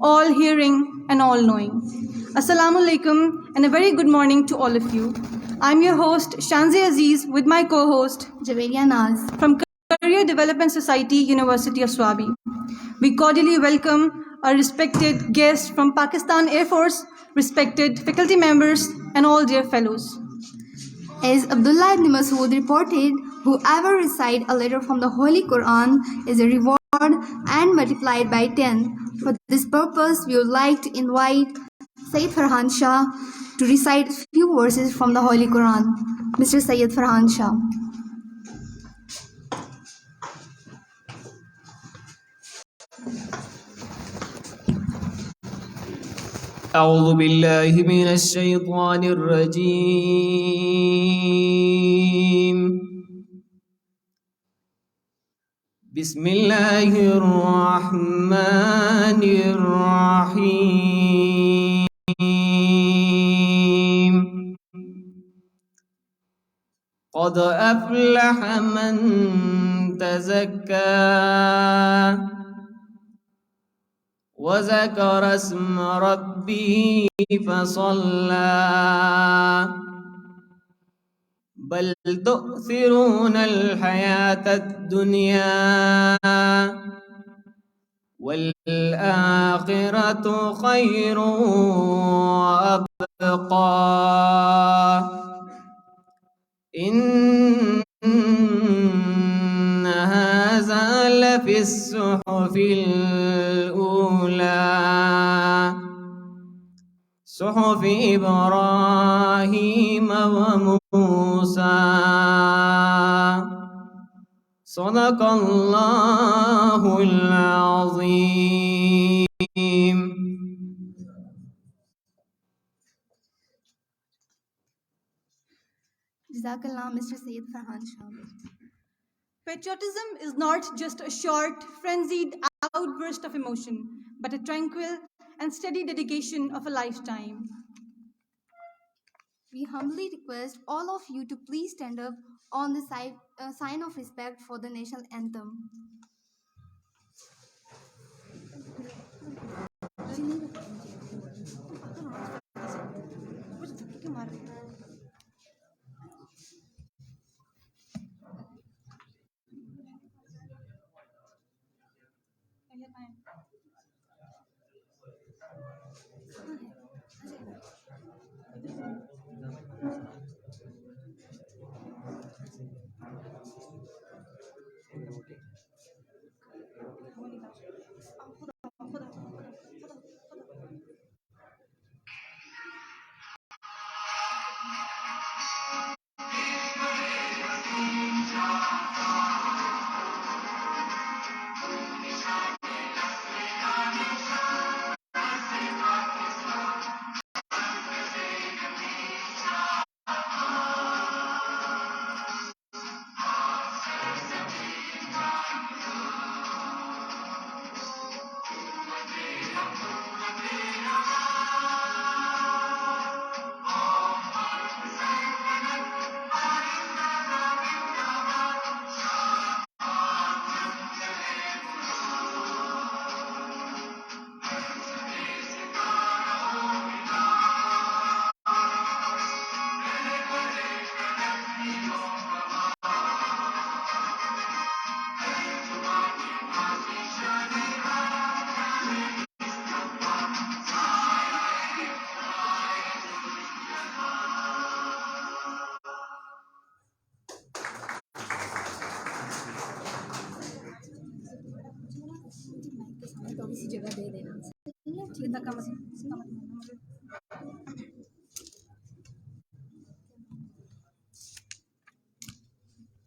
all hearing and all knowing. Assalamu alaikum and a very good morning to all of you. I'm your host Shanzi Aziz with my co-host Javeria Naz from Career Development Society, University of Swabi. We cordially welcome our respected guests from Pakistan Air Force, respected faculty members and all dear fellows. As Abdullah ibn Masud reported, whoever recite a letter from the Holy Quran is a reward and multiplied by 10. For this purpose, we would like to invite Sayyid Farhan Shah to recite a few verses from the Holy Quran. Mr. Sayyid Farhan Shah. أعوذ بالله من الشيطان الرجيم بسم الله الرحمن الرحيم قد أفلح من تزكى وذكر اسم ربه فصلى بل تؤثرون الحياة الدنيا والآخرة خير وأبقى إن هذا لفي الصحف الأولى صحف إبراهيم وموسى صدق الله العظيم. Jazakallah, Mr. Sayyid Farhan Shah. Patriotism is not just a short, frenzied outburst of emotion, but a tranquil and steady dedication of a lifetime. We humbly request all of you to please stand up on the sign of respect for the national anthem.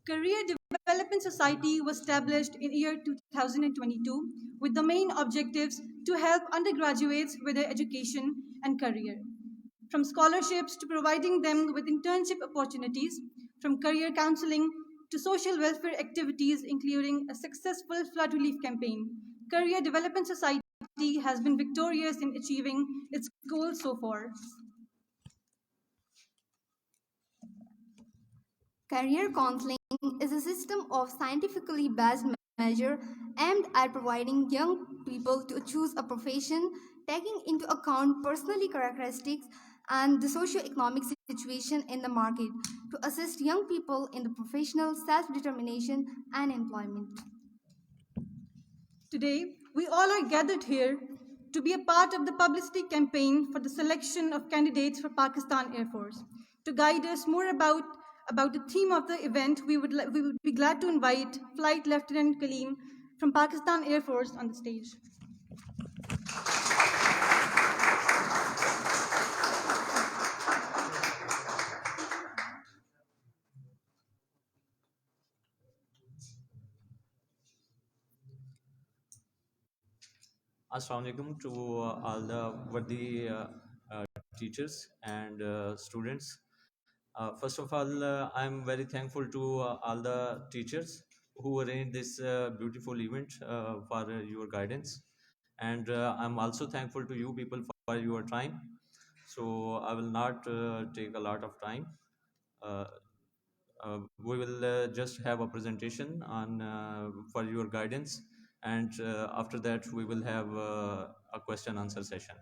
Career Development Society was established in year 2022 with the main objectives to help undergraduates with their education and career. From scholarships to providing them with internship opportunities, from career counseling to social welfare activities including a successful flood relief campaign. Career Development Society has been victorious in achieving its goals so far. Career counseling is a system of scientifically based measure aimed at providing young people to choose a profession taking into account personality characteristics and the socio-economic situation in the market to assist young people in the professional self-determination and employment. Today, we all are gathered here to be a part of the publicity campaign for the selection of candidates for Pakistan Air Force. To guide us more about the theme of the event, we would be glad to invite Flight Lieutenant Kaleem from Pakistan Air Force on the stage. Assalamu alaikum to all the worthy teachers and students. First of all, I'm very thankful to all the teachers who arranged this beautiful event for your guidance. And I'm also thankful to you people for your time. So I will not take a lot of time. Uh, we will just have a presentation on for your guidance, and after that we will have a question answer session.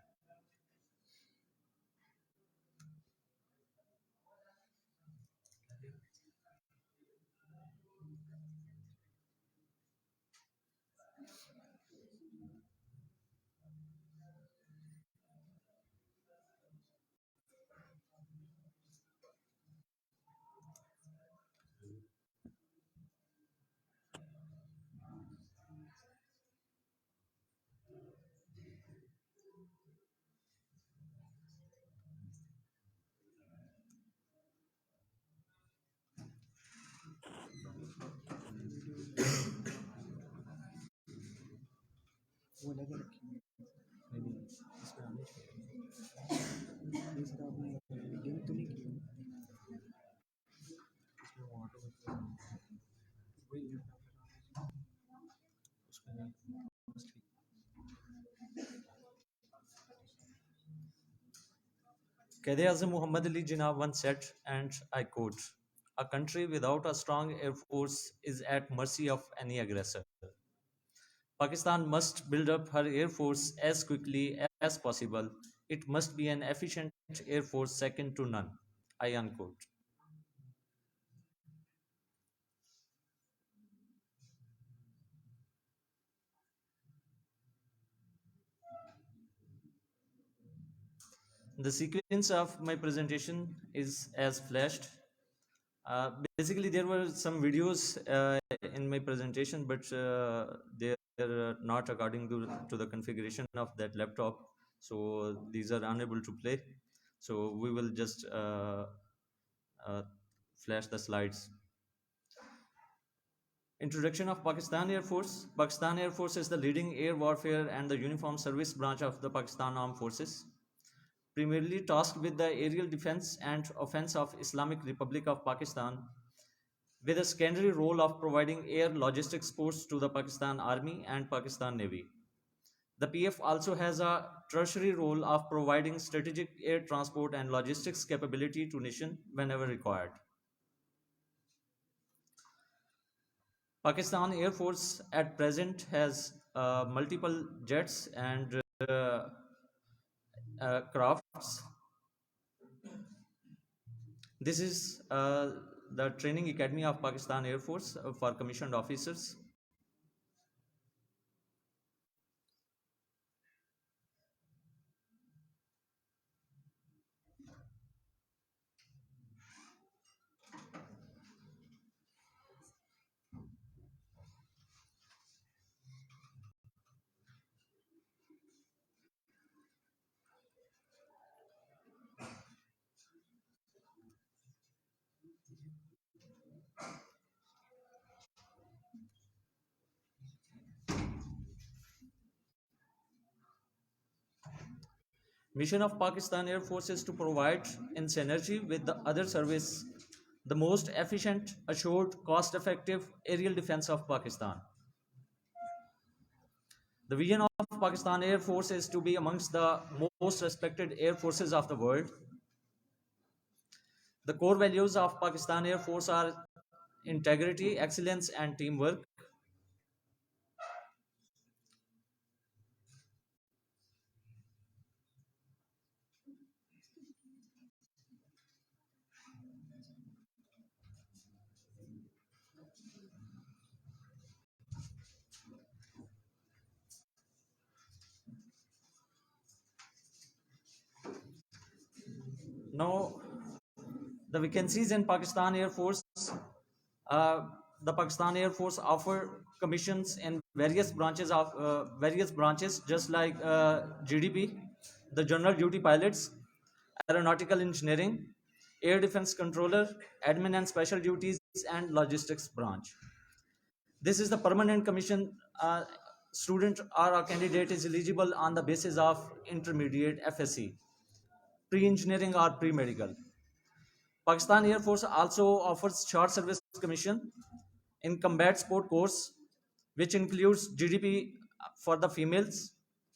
Quaid-e-Azam Muhammad Ali Jinnah once said, and I quote, "A country without a strong air force is at mercy of any aggressor. Pakistan must build up her air force as quickly as possible. It must be an efficient air force second to none." I unquote. The sequence of my presentation is as flashed. Basically, there were some videos in my presentation, but they are not according to the configuration of that laptop. So these are unable to play. So we will just uh, flash the slides. Introduction of Pakistan Air Force. Pakistan Air Force is the leading air warfare and the uniform service branch of the Pakistan Armed Forces, primarily tasked with the aerial defense and offense of Islamic Republic of Pakistan, with a secondary role of providing air logistics supports to the Pakistan Army and Pakistan Navy. The PF also has a tertiary role of providing strategic air transport and logistics capability to nation whenever required. Pakistan Air Force at present has multiple jets and crafts. This is the training academy of Pakistan Air Force for commissioned officers. Mission of Pakistan Air Force is to provide, in synergy with the other service, the most efficient, assured, cost-effective aerial defense of Pakistan. The vision of Pakistan Air Force is to be amongst the most respected air forces of the world. The core values of Pakistan Air Force are integrity, excellence, and teamwork. Now, the vacancies in Pakistan Air Force. Uh, the Pakistan Air Force offer commissions in various branches, just like GDP, the General Duty Pilots, Aeronautical Engineering, Air Defense Controller, Admin and Special Duties, and Logistics branch. This is the permanent commission. Student or a candidate is eligible on the basis of intermediate FSC, pre-engineering or pre-medical. Pakistan Air Force also offers short service commission in combat sport course, which includes GDP for the females,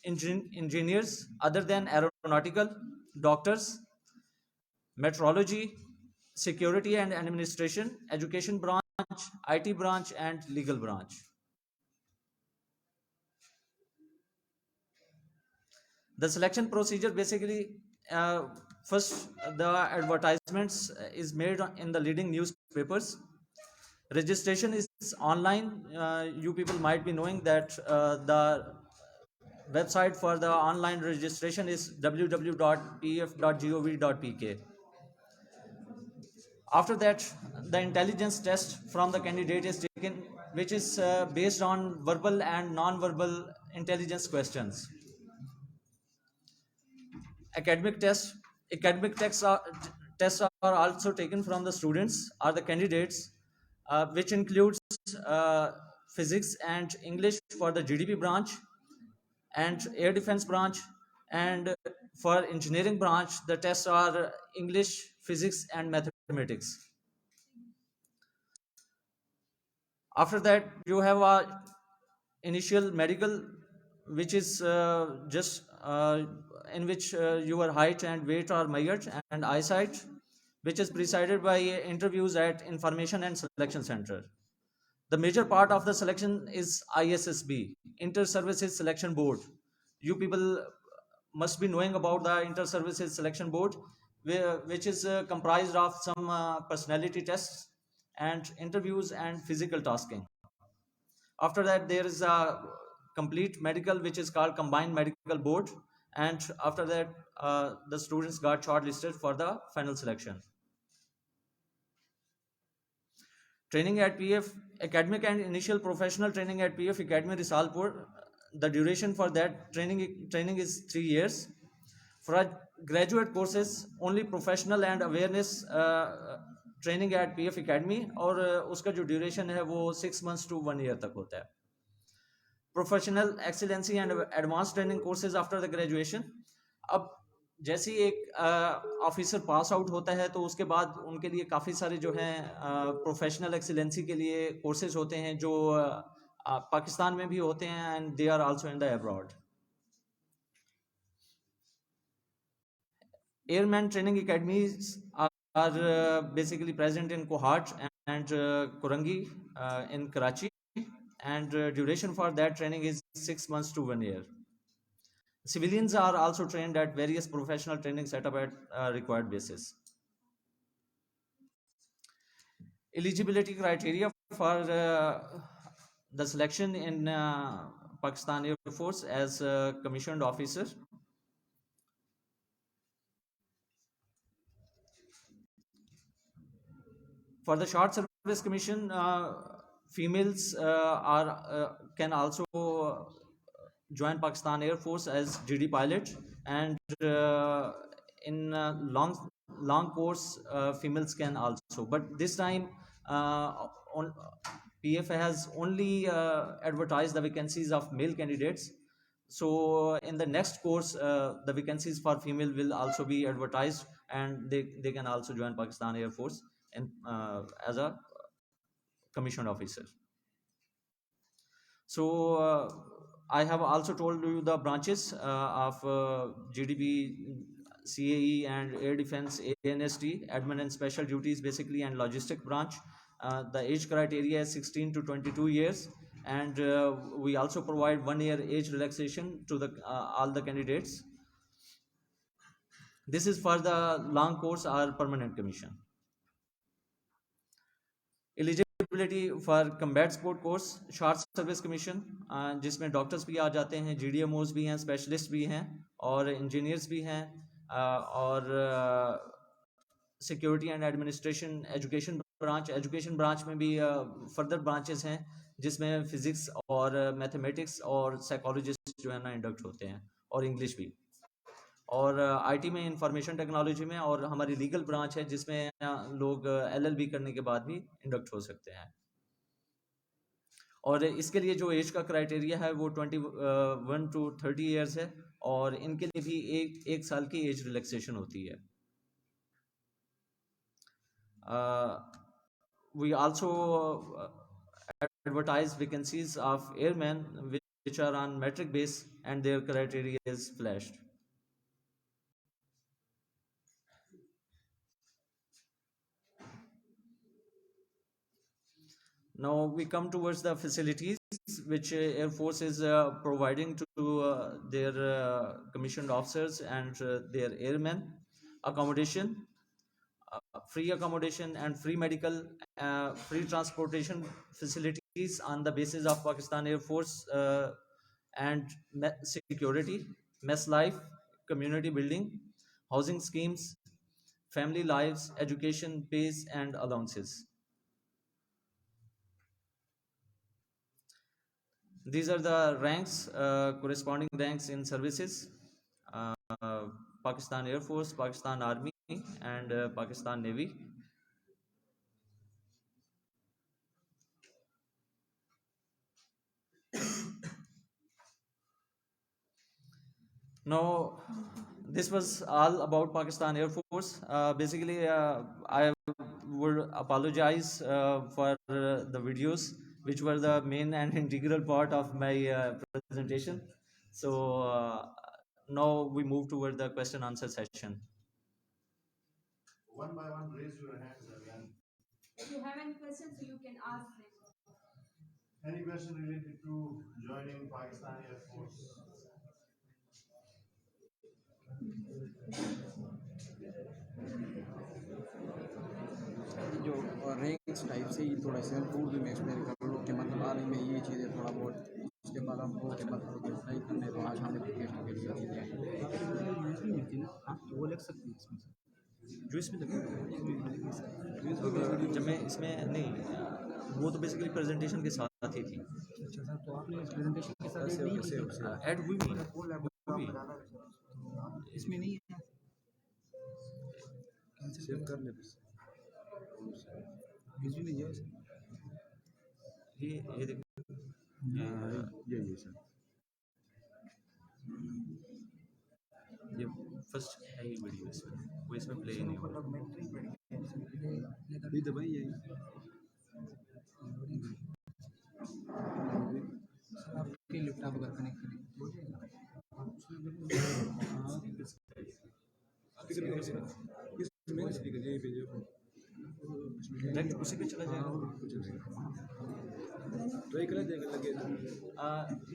engineers other than aeronautical, doctors, metrology, security and administration, education branch, IT branch, and legal branch. The selection procedure basically, first the advertisements is made in the leading newspapers. Registration is online. You people might be knowing that the website for the online registration is www.pf.gov.pk. After that, the intelligence test from the candidate is taken, which is based on verbal and non-verbal intelligence questions. Academic tests. Tests are also taken from the students or the candidates, which includes uh, physics and English for the GDP branch and air defense branch, and for engineering branch the tests are English, physics, and mathematics. After that, you have a initial medical, which is just in which your height and weight are measured, and eyesight, which is preceded by interviews at information and selection center. The major part of the selection is ISSB, Inter Services Selection Board. You people must be knowing about the Inter Services Selection Board, which is comprised of some personality tests and interviews and physical tasking. After that, there is a complete medical, which is called Combined Medical Board, and after that, the students got shortlisted for the final selection. Training at PF Academic and Initial Professional Training at PF Academy Risalpur. The duration for that training is 3 years. For graduate courses, only professional and awareness training at PF academy, और उसका जो duration है वो 6 months to 1 year तक होता है. Professional excellency and advance training courses after the graduation. अब जैसे ही एक ऑफिसर पास आउट होता है तो उसके बाद उनके लिए काफ़ी सारे जो हैं प्रोफेशनल एक्सीलेंसी के लिए कोर्सेज होते हैं, जो पाकिस्तान में भी होते हैं and they are also in the abroad. Airman training academies are basically present in Kohat and Korangi in Karachi, and duration for that training is 6 months to 1 year. Civilians are also trained at various professional training set up at required basis. Eligibility criteria for the selection in Pakistan Air Force as a commissioned officer. For the short service commission, females can also join Pakistan Air Force as GD pilot, and in long course females can also. But this time PF has only advertised the vacancies of male candidates. So in the next course, the vacancies for female will also be advertised, and they can also join Pakistan Air Force and as a commissioned officer. So I have also told you the branches of GDP, CAE, and Air Defense, ANST, Admin and Special Duties basically, and Logistic branch. The age criteria is 16 to 22 years, and we also provide 1 year age relaxation to the all the candidates. This is for the long course or permanent commission. Eligibility for combat sport course, short service commission, जिसमें doctors भी आ जाते हैं, GDMOs भी हैं, specialist भी हैं, और engineers भी हैं, और security and administration, education branch में भी फर्दर ब्रांचेस हैं जिसमें फिजिक्स और मैथमेटिक्स और साइकोलॉजिस्ट जो है ना इंडक्ट होते हैं, और इंग्लिश भी। और आईटी में, इंफॉर्मेशन टेक्नोलॉजी में, और हमारी लीगल ब्रांच है जिसमें लोग एलएलबी करने के बाद भी इंडक्ट हो सकते हैं। और इसके लिए जो एज का क्राइटेरिया है वो 21 to 30 ईयर्स है, और इनके लिए भी एक साल की एज रिलैक्सेशन होती है। We also advertise vacancies of airmen which are on metric base, and their criteria is flashed. Now we come towards the facilities which Air Force is providing to their commissioned officers and their airmen. Accommodation, free accommodation and free medical, free transportation facilities on the basis of Pakistan Air Force, and security, mess life, community building, housing schemes, family lives, education pays and allowances. These are the ranks, corresponding ranks in services: uh, Pakistan Air Force, Pakistan Army, and Pakistan Navy. Now, this was all about Pakistan Air Force. Basically, I would apologize for the videos, which were the main and integral part of my presentation. So now we move toward the question answer session. One by one, raise your hands again. If you have any questions, you can ask them. Any question related to joining Pakistan Air Force? जो ranks type से ही थोड़ा सा उर्दू में explain कर लो कि मतलब आने में ये चीज़ें थोड़ा बहुत, उसके बाद हम वो के मतलब कि नहीं करने तो आज हमने टेस्ट के लिए चीज़ें वो लिख सकते हैं इसमें जो इसमें जब मैं इसमें नहीं, वो तो बेसिकली प्रेजेंटेशन के साथ ही थी। अच्छा सर, तो आपने इस प्रेजेंटेशन के साथ ऐड हुई नहीं, इसमें नहीं है, सेव कर ले बस बिजली में जाए ये देखो, ये सर ये फर्स्ट है, ये वीडियो इसमें, वो इसमें प्ले ही नहीं हो रहा। ये दबाई यही आपके लैपटॉप अगर कनेक्ट करें हो जाएगा। डायरेक्ट उसी पे चला जाएगा।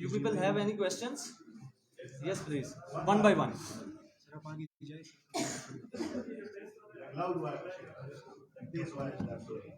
You people have any questions? Yes, please. One by one. Loud voice. This voice, that's okay.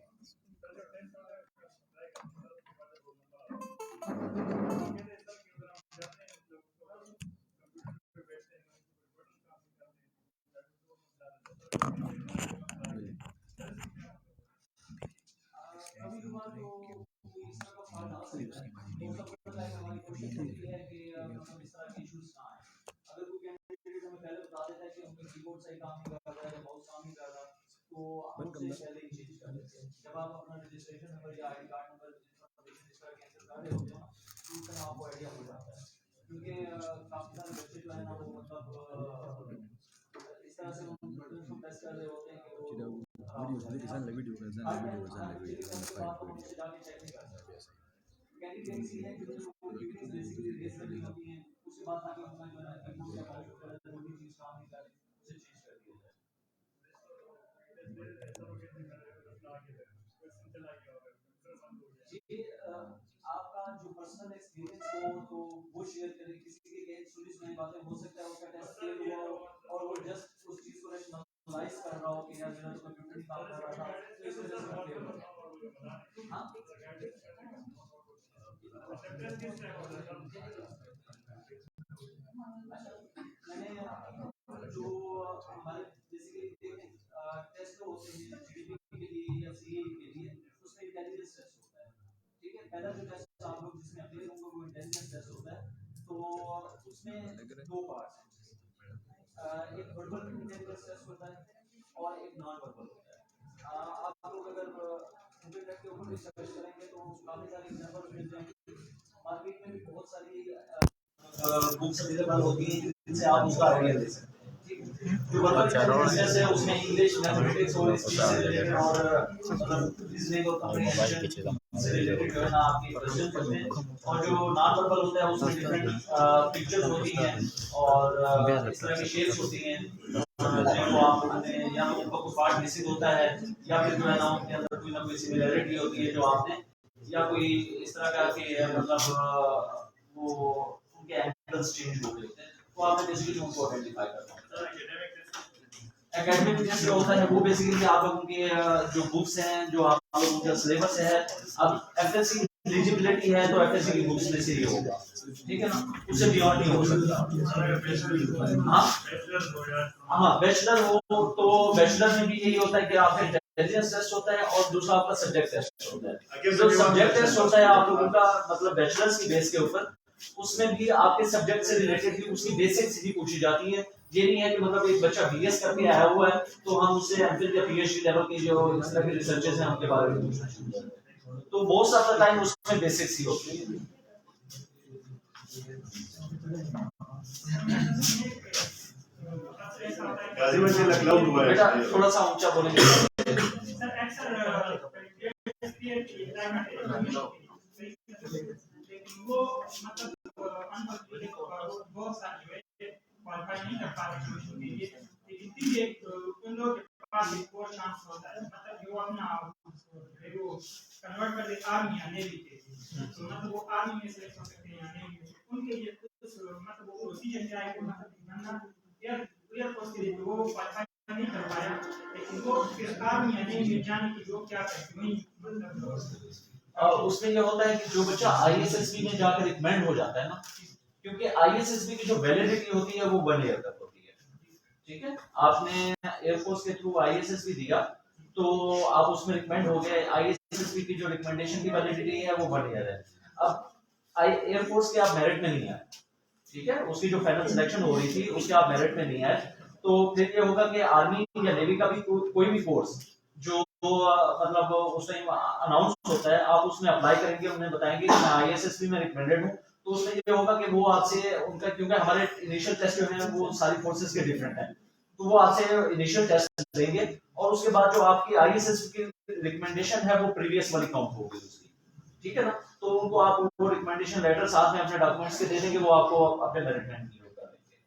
अगर कोई कैंडिडेट हमें पहले बता देता है कि उनका कीबोर्ड सही काम नहीं कर रहा है, माउस काम नहीं कर रहा, तो हम उसे पहले ही चेंज कर देते हैं। जब आप अपना रजिस्ट्रेशन नंबर या आईडी कार्ड नंबर इंफॉर्मेशन इस तरह कैंसिल कर रहे होते हो ना, तो उस समय आपको आइडिया हो जाता है, क्योंकि काफी सारे बच्चे जो है ना वो मतलब इस तरह से बटन को प्रेस कर रहे होते हैं कि वो कैंडिडेट्स हैं जो ड्यूटीज बेसिकली रेस करनी होती हैं, उसके बाद ताकि अपना जो है कीबोर्ड या माउस वगैरह कोई भी चीज काम नहीं कर रही उसे चेंज कर दिया जाए। जी, आपका जो पर्सनल एक्सपीरियंस हो तो वो शेयर करें, किसी के लिए सुनी सुनाई बातें हो सकता है उसका टेस्ट फेल हुआ हो और वो जस्ट उस चीज को रैशनलाइज कर रहा हो कि यार मेरा तो कंप्यूटर नहीं काम कर रहा था, तो इस वजह से फेल हुआ। हाँ, मैंने जो हमारे बेसिकली टेस्ट उसमें दो पार्ट्स हैं, एक वर्बल इंटेलिजेंस टेस्ट होता है और एक नॉन वर्बल होता है। आप लोग अगर इंटरनेट के ऊपर भी सर्च करेंगे तो काफ़ी सारे एग्जाम्पल मिल जाएंगे। मार्केट में भी बहुत सारी बुक्स अवेलेबल होती हैं जिनसे आप उसका आइडिया ले सकते हैं। जो वर्बल इंटेलिजेंस है उसमें इंग्लिश, मैथमेटिक्स और इस चीज से रिलेटेड और मतलब रीजनिंग और कम्युनिकेशन से रिलेटेड जो है ना आपके क्वेश्चन बनते हैं। और जो नॉन वर्बल होता है उसमें डिफरेंट पिक्चर्स होती हैं और इस तरह की शेप्स होती हैं जिनको आप लोगों ने या तो उनका कुछ पार्ट मिसिंग होता है या फिर जो है ना उनके अंदर कोई ना कोई सिमिलरिटी होती है जो आपने या कोई इस तरह का कि मतलब वो उनके एंगल्स चेंज हो गए होते हैं तो आपने बेसिकली उनको आइडेंटिफाई करना होता है। एकेडमिक टेस्ट जो होता है वो बेसिकली आप लोगों के जो बुक्स हैं जो आप लोगों का सिलेबस है, अब एफएससी एलिजिबिलिटी है तो एफएससी की बुक्स में से ही होगा, ठीक है ना, उससे बियॉन्ड नहीं हो सकता। हाँ बैचलर हो तो बैचलर में भी यही होता है कि आपका इंटेलिजेंस टेस्ट होता है और दूसरा आपका सब्जेक्ट टेस्ट होता है। जो सब्जेक्ट टेस्ट होता है आप लोगों का मतलब बैचलर्स की बेस के ऊपर, उसमें भी आपके सब्जेक्ट से रिलेटेड भी उसकी बेसिक्स भी पूछी जाती है। ये नहीं है कि मतलब एक बच्चा बीएस करके आया हुआ है तो हम उससे एमफिल या पीएचडी लेवल की जो इस तरह के रिसर्चेस हैं उनके बारे में पूछना शुरू करते हैं। तो मोस्ट ऑफ द टाइम उसमें बेसिक्स ही होती है। गाजीपुर से लखनऊ हुआ है बेटा थोड़ा सा ऊंचा बोलेंगे। वो मतलब बहुत सारे क्वालिफाई नहीं कर पा रहे हैं के लिए, लेकिन फिर एक उन लोगों के पास एक और चांस होता है मतलब जो अपना वो कन्वर्ट कर दे आर्मी या नेवी के लिए, तो मतलब वो आर्मी में सेलेक्ट हो सकते हैं या नेवी में, उनके लिए कुछ मतलब वो प्रोसीजर क्या है वो मतलब बनना एयर फोर्स के लिए वो क्वालिफाई नहीं कर पाया, लेकिन वो फिर आर्मी या नेवी में जाने की जो क्या करते वही मतलब उसमें ये होता है कि जो बच्चा आईएसएसबी में जाकर रिकमेंड हो जाता है ना, क्योंकि आईएसएसबी की जो वैलिडिटी होती है वो 1 ईयर तक होती है, ठीक है। आपने एयरफोर्स के थ्रू आईएसएसबी दिया तो आप उसमें रिकमेंड हो गए, आईएसएसबी की जो रिकमेंडेशन की वैलिडिटी है वो 1 ईयर है। अब एयरफोर्स के आप मेरिट में नहीं आए, ठीक है, उसकी जो फाइनल सिलेक्शन हो रही थी उसके आप मेरिट में नहीं आए, तो फिर ये होगा कि आर्मी या नेवी का भी कोई भी कोर्स जो मतलब उस टाइम अनाउंस होता है आप उसमें अप्लाई करेंगे, उन्हें बताएंगे कि मैं आईएसएसबी में रिकमेंडेड हूं, तो उसमें ये होगा कि वो आपसे उनका क्योंकि हमारे इनिशियल टेस्ट जो है वो सारी फोर्सेस के डिफरेंट हैं, तो वो आपसे इनिशियल टेस्ट लेंगे और उसके बाद जो आपकी आईएसएसबी की रिकमेंडेशन है वो प्रीवियस वाली काउंट होगी उसकी, ठीक है ना, तो उनको आप वो रिकमेंडेशन लेटर साथ में अपने डॉक्यूमेंट्स के दे देंगे, वो आपको अपने मेरिट में इंक्लूड कर देंगे।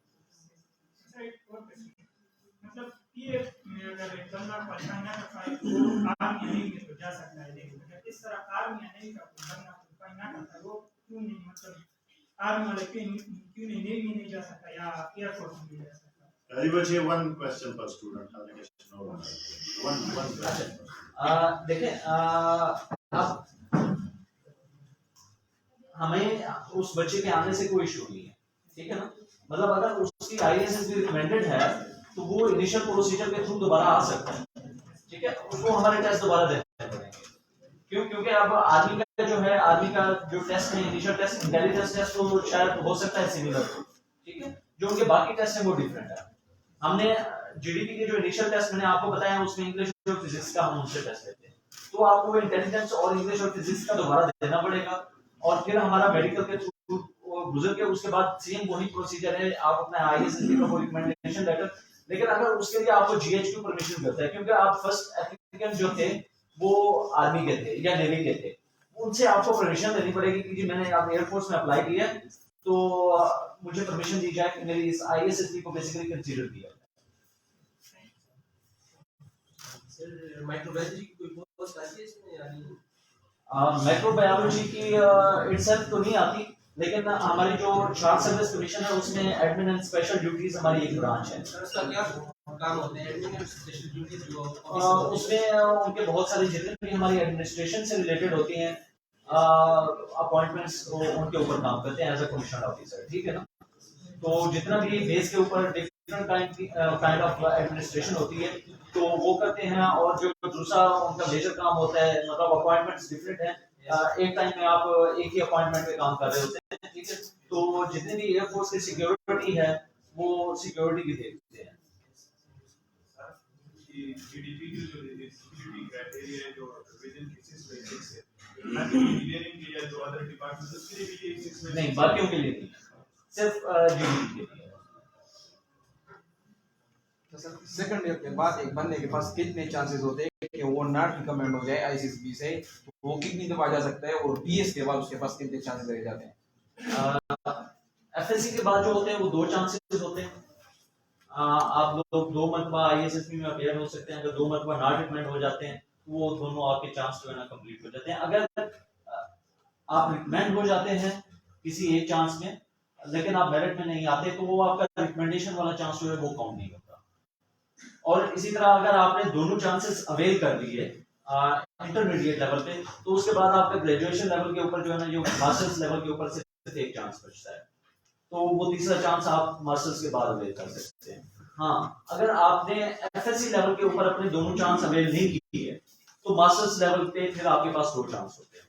मतलब ये अगर बंदा क्वालिफाई ना कर पाए तो आर्मी नहीं में तो जा सकता है, लेकिन अगर इस तरह आर्मी नहीं का बंदा क्वालिफाई ना करता वो क्यों नहीं मतलब आर्मी वाले क्यों नहीं नेवी नहीं जा सकता या एयरफोर्स में नहीं जा सकता। Ghazipur one question per student, other question no one question। देखें अब हमें उस बच्चे के आने से कोई इशू नहीं है, ठीक है ना, मतलब अगर उसकी आईएसएसबी रिकमेंडेड है तो वो इनिशियल प्रोसीजर के थ्रू दोबारा आ सकता है, ठीक है, उसको हमारे टेस्ट दोबारा देने पड़ेंगे। क्योंकि अब आर्मी का जो है, आर्मी का जो टेस्ट है इनिशियल टेस्ट इंटेलिजेंस टेस्ट तो शायद हो सकता है सिमिलर, ठीक है, जो उनके बाकी टेस्ट है वो डिफरेंट है। हमने जीडीपी के जो इनिशियल टेस्ट मैंने आपको बताया उसमें इंग्लिश और फिजिक्स का हम उनसे टेस्ट लेते हैं, तो आपको इंटेलिजेंस और इंग्लिश और फिजिक्स का दोबारा देना पड़ेगा और फिर हमारा मेडिकल के थ्रू गुजर के उसके बाद सेम वही प्रोसीजर है, आप अपना आईएसएसबी का रिकमेंडेशन लेटर, लेकिन अगर उसके लिए आपको जीएचक्यू परमिशन मिलता है, क्योंकि आप फर्स्ट एप्लीकेंट जो थे वो आर्मी के थे या नेवी के थे, उनसे आपको परमिशन लेनी पड़ेगी कि जी मैंने आप एयरफोर्स में अप्लाई किया है तो मुझे परमिशन दी जाए कि मेरी इस आईएसएसबी को बेसिकली कंसीडर किया जाए। सर माइक्रोबायोलॉजी की कोई पोस्ट आती है इसमें या नहीं? माइक्रोबायोलॉजी की इटसेल्फ तो नहीं आती, लेकिन हमारी जो शॉर्ट सर्विस कमीशन है उसमें एडमिन एंड स्पेशल ड्यूटीज हमारी एक ब्रांच है। सर उसका क्या काम होते हैं एडमिन एंड स्पेशल ड्यूटीज जो उसमें उनके बहुत सारी जितने भी हमारी एडमिनिस्ट्रेशन से रिलेटेड होती हैं अपॉइंटमेंट्स उनके ऊपर काम करते हैं एज अ कमीशन ऑफिसर, ठीक है ना, तो जितना भी बेस के ऊपर डिफरेंट काइंड ऑफ एडमिनिस्ट्रेशन होती है तो वो करते हैं, और जो दूसरा उनका मेजर काम होता है मतलब अपॉइंटमेंट्स डिफरेंट हैं, एक टाइम में आप एक ही अपॉइंटमेंट पे काम कर रहे होते हैं, ठीक है, तो जितने भी एयरफोर्स की सिक्योरिटी है वो सिक्योरिटी की देखते हैं। जीडीपी की जो सिक्योरिटी क्राइटेरिया है जो विजन की 6 बाय 6 है, इंजीनियरिंग के या जो अदर डिपार्टमेंट्स उसके लिए भी ये 6 बाय 6 नहीं, बाकियों के लिए नहीं, सिर्फ जीडीपी के लिए। तो सर सेकंड ईयर के बाद एक बंदे के पास कितने चांसेस होते हैं कि वो नॉट रिकमेंड हो जाए आईसीएसबी से, वो कितनी दफा जा सकता है, और पीएस के बाद उसके पास कितने चांसेस रह जाते हैं? एफएससी के बाद जो होते हैं वो 2 चांसेस होते हैं। आप लोग 2 मरतबा आईएसएसबी में अपेयर हो सकते हैं। अगर 2 मरतबा नॉट रिकमेंड हो जाते हैं तो वो दोनों आपके चांस जो है ना कंप्लीट हो जाते हैं। अगर आप रिकमेंड हो जाते हैं किसी एक चांस में लेकिन आप मेरिट में नहीं आते तो वो आपका रिकमेंडेशन वाला चांस जो है वो काउंट नहीं होता। और इसी तरह अगर आपने दोनों चांसेस अवेल कर लिए इंटरमीडिएट लेवल पे तो उसके बाद आपका ग्रेजुएशन लेवल के ऊपर जो है ना जो मास्टर्स लेवल के ऊपर सिर्फ एक चांस बचता है, तो वो तीसरा चांस आप मास्टर्स के बाद अवेल कर सकते हैं। हाँ, अगर आपने एफएससी लेवल के ऊपर अपने दोनों चांस अवेल नहीं किए तो मास्टर्स लेवल पे फिर आपके पास 2 चांस होते हैं।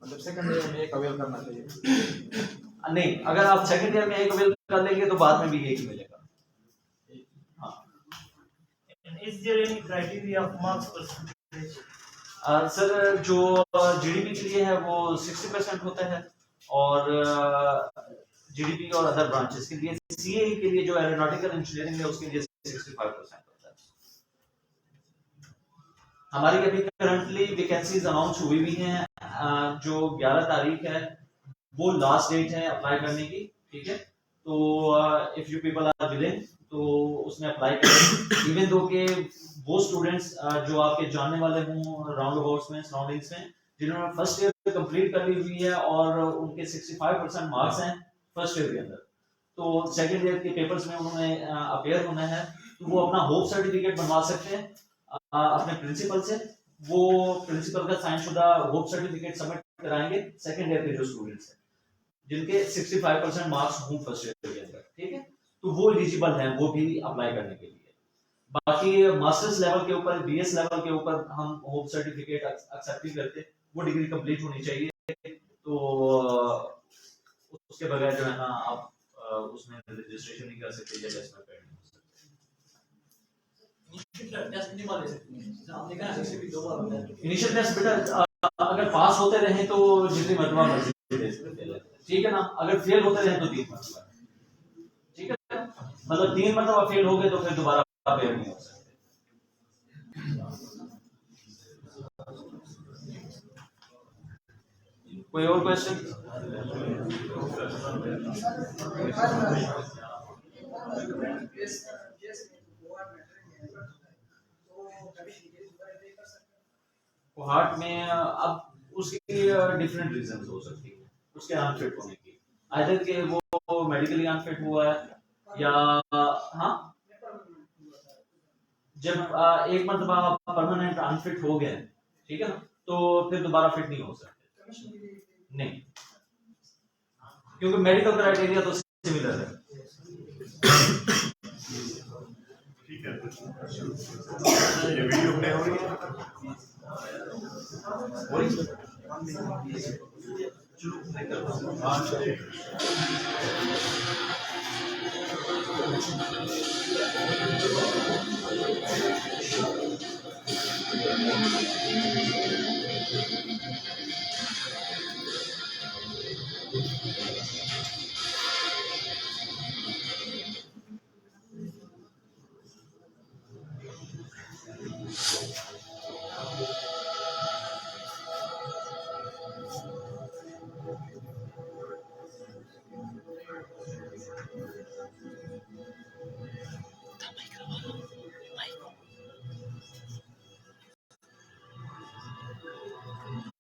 मतलब सेकंड ईयर में एक अवेल करना चाहिए? नहीं, अगर आप सेकंड ईयर में एक अवेल कर लेंगे तो बाद में भी एक ही मिलेगा। Is there any criteria of marks percentage? Sir जो जीडीपी के लिए है वो 60% होता है और जीडीपी और अदर ब्रांचेस के लिए, सीए के लिए जो एरोनॉटिकल इंजीनियरिंग है उसके लिए 65% होता है। हमारी अभी करंटली वैकेंसीज अनाउंस हुई भी हैं। जो 11 तारीख है वो लास्ट डेट है अप्लाई करने की, ठीक है। तो if you people are willing तो उसमें अप्लाई करें। इवन दो के वो स्टूडेंट्स जो आपके जानने वाले हों राउंड अबाउट्स में, सराउंडिंग्स में, जिन्होंने फर्स्ट ईयर कंप्लीट कर ली हुई है और उनके 65% मार्क्स हैं फर्स्ट ईयर के अंदर, तो सेकंड ईयर के पेपर्स में उन्होंने अपेयर होना है, तो वो अपना होप सर्टिफिकेट बनवा सकते हैं अपने प्रिंसिपल से। वो प्रिंसिपल का साइन शुदा होप सर्टिफिकेट सबमिट कराएंगे सेकंड ईयर के जो स्टूडेंट्स हैं जिनके 65% मार्क्स हों फर्स्ट ईयर के अंदर, ठीक है, तो वो एलिजिबल हैं, वो भी अप्लाई करने के लिए। बाकी मास्टर्स लेवल के ऊपर, बीएस लेवल के ऊपर हम होप सर्टिफिकेट एक्सेप्ट नहीं करते, वो डिग्री कंप्लीट होनी चाहिए, तो उसके बगैर जो है ना आप उसमें रजिस्ट्रेशन नहीं कर सकते या टेस्ट में पैड नहीं हो सकते। इनिशियल टेस्ट बेटा अगर पास होते रहे तो जितनी मरतबा मर्जी दे सकते हैं, ठीक है ना। अगर फेल होते रहे तो 3 मरतबा, ठीक है, मतलब 3 मरतबा फेल हो गए तो फिर दोबारा अपेयर नहीं हो सकते। कोई और क्वेश्चन? कोहार्ट में अब उसकी डिफरेंट रीजंस हो सकती है उसके अनफिट होने की, आइदर के वो मेडिकली अनफिट हुआ है या हाँ जब एक मरतबा परमानेंट अनफिट हो गए, ठीक है ना, तो फिर दोबारा फिट नहीं हो सकते, नहीं, क्योंकि मेडिकल क्राइटेरिया तो सिमिलर है। ठीक है, ये वीडियो प्ले हो रही है।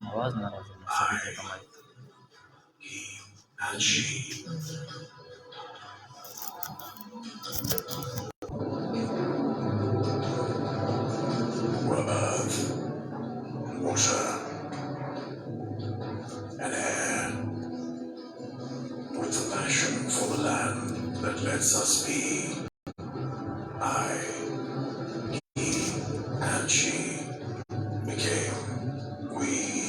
आवाज ना सभी पे कमाई। Water and air, with a passion for the land that lets us be. I, he, and she became we.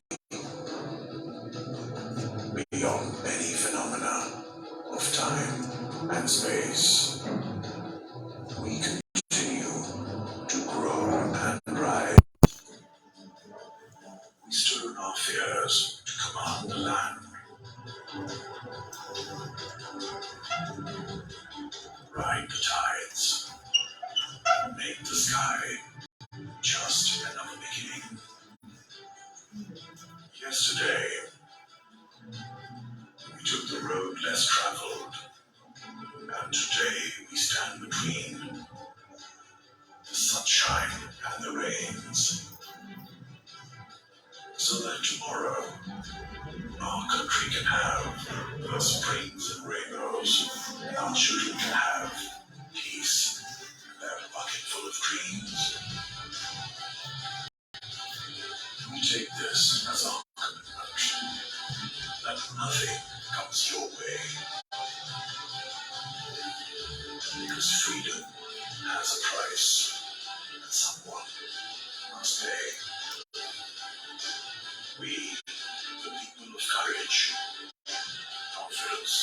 and space. We continue to grow and rise. We stir our fears to command the land. Ride the tides. Make the sky just another beginning. Yesterday, we took the road less traveled, and today we stand between the sunshine and the rains, so that tomorrow our country can have the springs and rainbows, and our children can have peace and their bucket full of dreams. We take this as our commitment that nothing comes your way, because freedom has a price that someone must pay. We, the people of courage, confidence,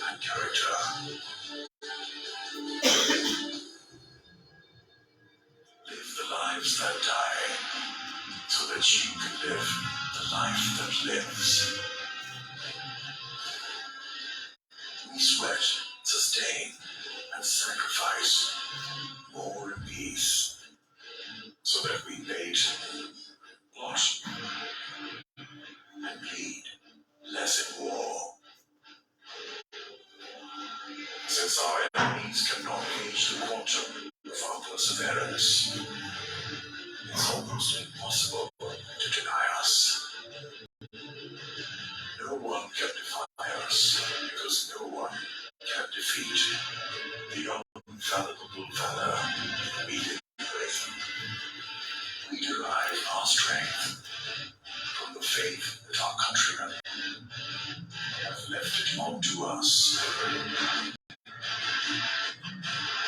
and character, live the lives that die so that you can live the life that lives. We sweat, sustain, and sacrifice more in peace so that we bait, plot, and bleed less in war. Since our enemies cannot gauge the quantum of our perseverance, it's almost impossible to deny us. No one can defy us, because no one can defeat the unfathomable valor we live with. We derive our strength from the faith that our countrymen have left it onto us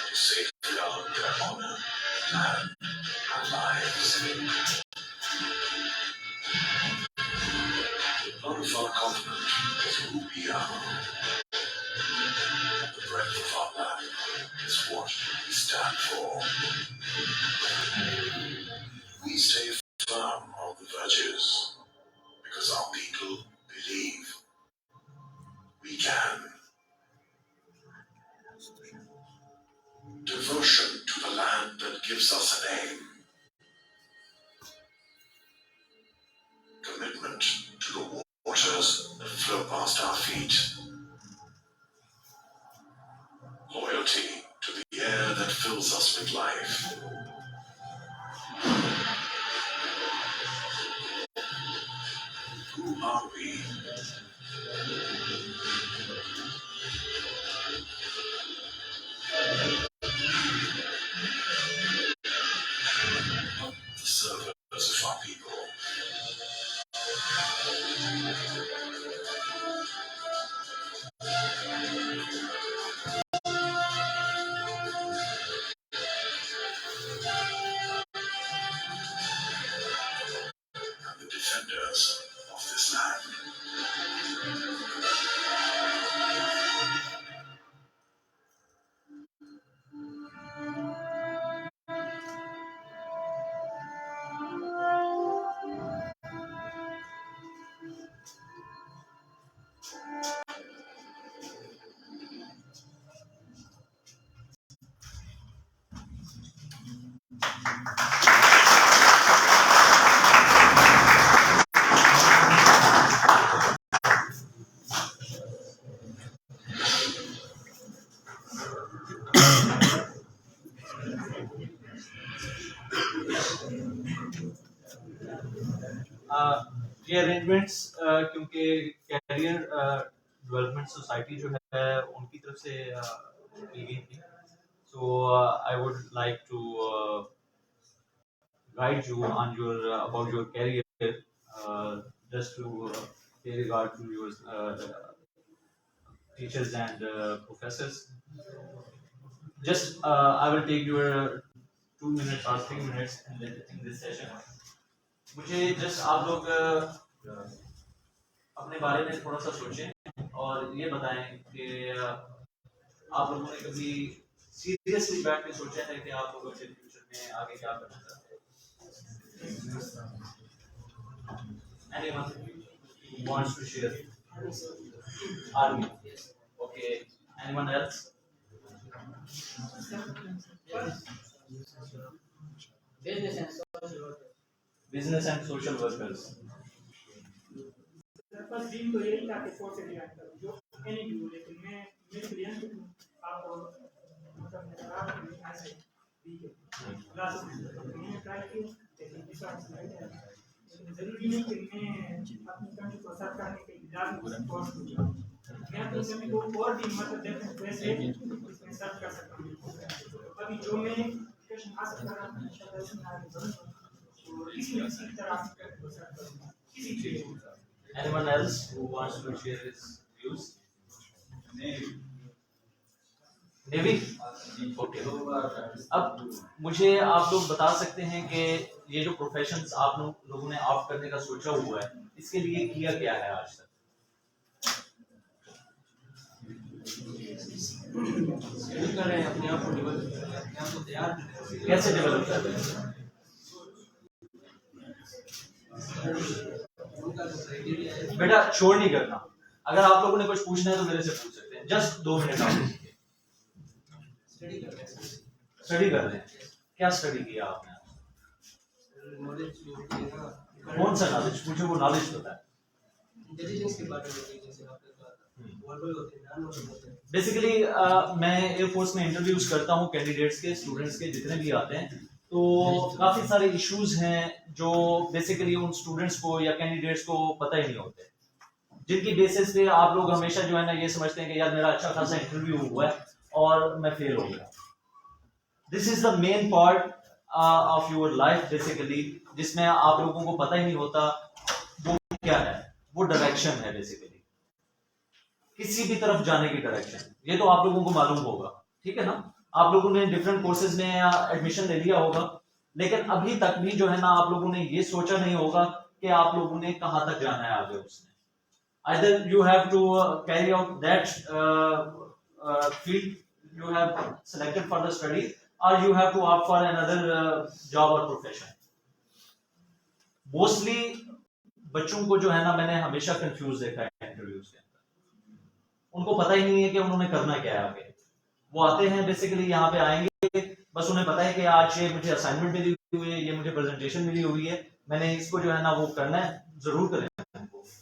to safeguard their honor, land, and lives. The blood of our continent is who we are. The breath of our land is what we stand for. We stay firm on the verges because our people believe we can. Devotion to the land that gives us a name. Commitment to the waters that flow past our feet. Loyalty to the air that fills us with life. Who are we? The servants of our people. And the defenders of this land. ये arrangements क्योंकि career development society जो है उनकी तरफ से की गई थी, so I would like to guide you on your about your career, just to pay regard to your teachers and professors. Just I will take your 2 minutes or 3 minutes in this session. मुझे just आप लोग अपने बारे में थोड़ा सा सोचें और ये बताएं कि आप लोगों ने कभी सीरियसली बैठ के सोचा है कि आप लोग अच्छे फ्यूचर में आगे क्या करना चाहते हैं? Anyone who wants to share? Army. Okay. Anyone else? Business and social workers. बस ड्रीम तो यही था कि फोर्स से डिवाइड करूं जो एनी भी हो, लेकिन मैं क्लियर हूं आपको मतलब मेरा रात में ऐसे ठीक है क्लास में मैंने ट्राई किया लेकिन इस बार से लेकिन जरूरी नहीं कि मैं अपनी कंट्री को सर्व करने के लिए लाजमी कोर्स हो जाऊं। मैं अपनी कंट्री को और भी मतलब डिफरेंट वे से इसमें सर्व कर सकता हूं। अभी जो मैं एजुकेशन हासिल कर रहा हूं इंशाल्लाह इसमें आगे बढ़ूंगा और इसमें इसी तरह से कंट्री को सर्व करूंगा किसी चीज में। Anyone else who wants to share his views? Navy? Okay. अब मुझे आप लोग बता सकते हैं कि ये जो प्रोफेशंस आप लोगों ने ऑप्ट करने का सोचा हुआ है, इसके लिए किया क्या है आज तक? कर रहे हैं अपने आप को डेवलप कर रहे हैं, अपने आप को तैयार कर रहे हैं। कैसे डेवलप कर रहे हैं? बेटा शोर नहीं करना। अगर आप लोगों ने कुछ पूछना है तो मेरे से पूछ सकते हैं। जस्ट 2 मिनट आप स्टडी कर रहे हैं। स्टडी कर रहे हैं। क्या स्टडी किया आपने? नॉलेज जो होती है ना, कौन सा नॉलेज? मुझे वो नॉलेज पता है। इंटेलिजेंस के बारे में, जैसे आपने कहा वर्बल होते हैं, नॉन वर्बल होते हैं। बेसिकली मैं एयरफोर्स में इंटरव्यूज करता हूँ कैंडिडेट्स के, स्टूडेंट्स के, जितने भी आते हैं, तो काफी सारे इश्यूज हैं जो बेसिकली उन स्टूडेंट्स को या कैंडिडेट्स को पता ही नहीं होते, जिनकी बेसिस पे आप लोग हमेशा जो है ना ये समझते हैं कि यार मेरा अच्छा खासा इंटरव्यू हुआ है और मैं फेल हो गया। This is the main part of your life basically, जिसमें आप लोगों को पता ही नहीं होता वो क्या है, वो डायरेक्शन है बेसिकली, किसी भी तरफ जाने की डायरेक्शन। ये तो आप लोगों को मालूम होगा, ठीक है ना? आप लोगों ने डिफरेंट कोर्सेज में एडमिशन ले लिया होगा, लेकिन अभी तक भी जो है ना आप लोगों ने ये सोचा नहीं होगा कि आप लोगों ने कहां तक जाना है आगे उसमें। Either you have to carry out that field you have selected for the study, or you have to opt for another job or profession. Mostly बच्चों को जो है ना मैंने हमेशा कंफ्यूज देखा है इंटरव्यूज के अंदर, उनको पता ही नहीं है कि उन्होंने करना क्या है आगे। वो आते हैं बेसिकली यहाँ पे आएंगे, बस उन्हें पता है कि आज ये मुझे असाइनमेंट मिली हुई है, ये मुझे प्रेजेंटेशन मिली हुई है, मैंने इसको जो है ना वो करना है, जरूर करें,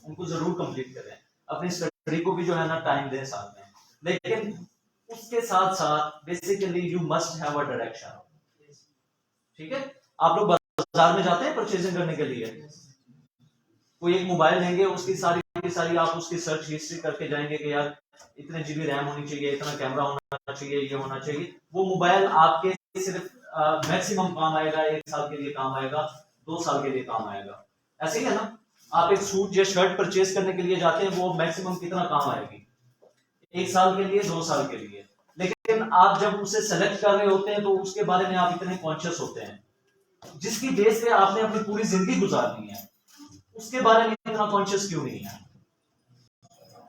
उनको जरूर कंप्लीट करें, अपनी स्टडी को भी जो है ना टाइम दें साथ में। लेकिन उसके साथ साथ basically you must have a direction. ठीक है, आप लोग बाजार में जाते हैं परचेजिंग करने के लिए, कोई एक मोबाइल लेंगे, उसकी सारी आप उसकी सर्च हिस्ट्री करके जाएंगे कि यार इतने जीबी रैम होनी चाहिए, इतना कैमरा होना चाहिए, ये होना चाहिए। वो मोबाइल आपके सिर्फ मैक्सिमम काम आएगा 1 साल के लिए काम आएगा, 2 साल के लिए काम आएगा। ऐसे ही है ना, आप एक सूट या शर्ट परचेज करने के लिए जाते हैं, वो मैक्सिमम कितना काम आएगी? 1 साल के लिए, 2 साल के लिए। लेकिन आप जब उसे सेलेक्ट कर रहे होते हैं तो उसके बारे में आप इतने कॉन्शियस होते हैं, जिसकी बेस पे आपने अपनी पूरी जिंदगी गुजारनी है, उसके बारे में इतना कॉन्शियस क्यों नहीं है?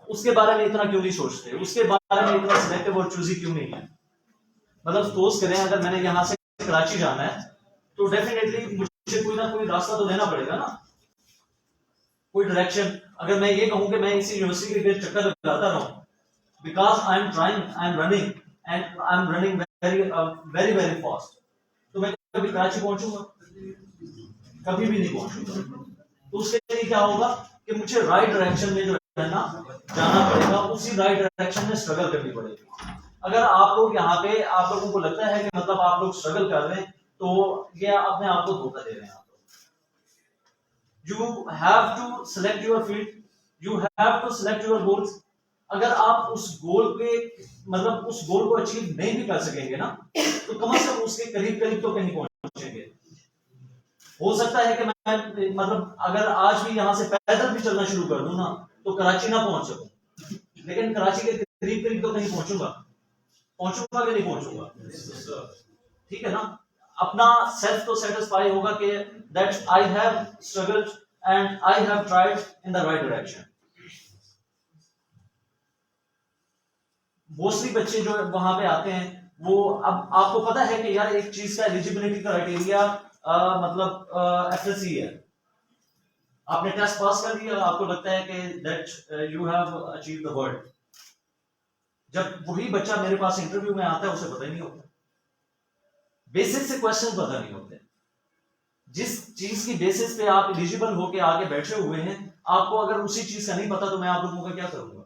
उसके बारे में इतना क्यों नहीं सोचते? उसके बारे में इतना सिलेक्टिव और चूजी क्यों नहीं है? मतलब सपोज करें अगर मैंने यहाँ से कराची जाना है तो डेफिनेटली मुझे कोई ना कोई रास्ता तो देना पड़ेगा ना, कोई डायरेक्शन। अगर मैं ये कहूं कि मैं इसी यूनिवर्सिटी के चक्कर लगाता रहूं, because I am trying, I am running and I am running very very fast, तो मैं कभी कराची पहुंचूंगा? कभी भी नहीं पहुंचूंगा। तो उसके लिए क्या होगा कि मुझे राइट डायरेक्शन में जो है ना जाना पड़ेगा, उसी राइट डायरेक्शन में स्ट्रगल करनी पड़ेगी। अगर आप लोग यहाँ पे, आप लोगों को लगता है कि मतलब आप लोग स्ट्रगल कर रहे हैं, तो ये अपने आप को धोखा दे रहे हैं। You have to select your field, you have to select your goals. अगर आप उस गोल पे मतलब उस गोल को अचीव नहीं भी कर सकेंगे ना, तो कम से कम उसके करीब करीब तो कहीं पहुंचेंगे। हो सकता है कि मैं मतलब अगर आज भी यहाँ से पैदल भी चलना शुरू कर दूं ना, तो कराची ना पहुंच सकूं, लेकिन कराची के करीब करीब तो कहीं पहुंचूंगा कि नहीं पहुंचूंगा? ठीक है ना, अपना सेल्फ तो सेटिस्फाई होगा कि that I have struggled and I have tried in the right direction. Mostly बच्चे जो वहां पे आते हैं वो, अब आपको पता है कि यार एक चीज का एलिजिबिलिटी क्राइटेरिया मतलब एफएससी है, आपने टेस्ट पास कर दिया, आपको लगता है कि that you have achieved the world. जब वही बच्चा मेरे पास इंटरव्यू में आता है उसे पता ही नहीं होता, बेसिक से क्वेश्चन पता नहीं होते। जिस चीज की बेसिस पे आप एलिजिबल होके आगे बैठे हुए हैं, आपको अगर उसी चीज का नहीं पता तो मैं आप लोगों का क्या करूंगा।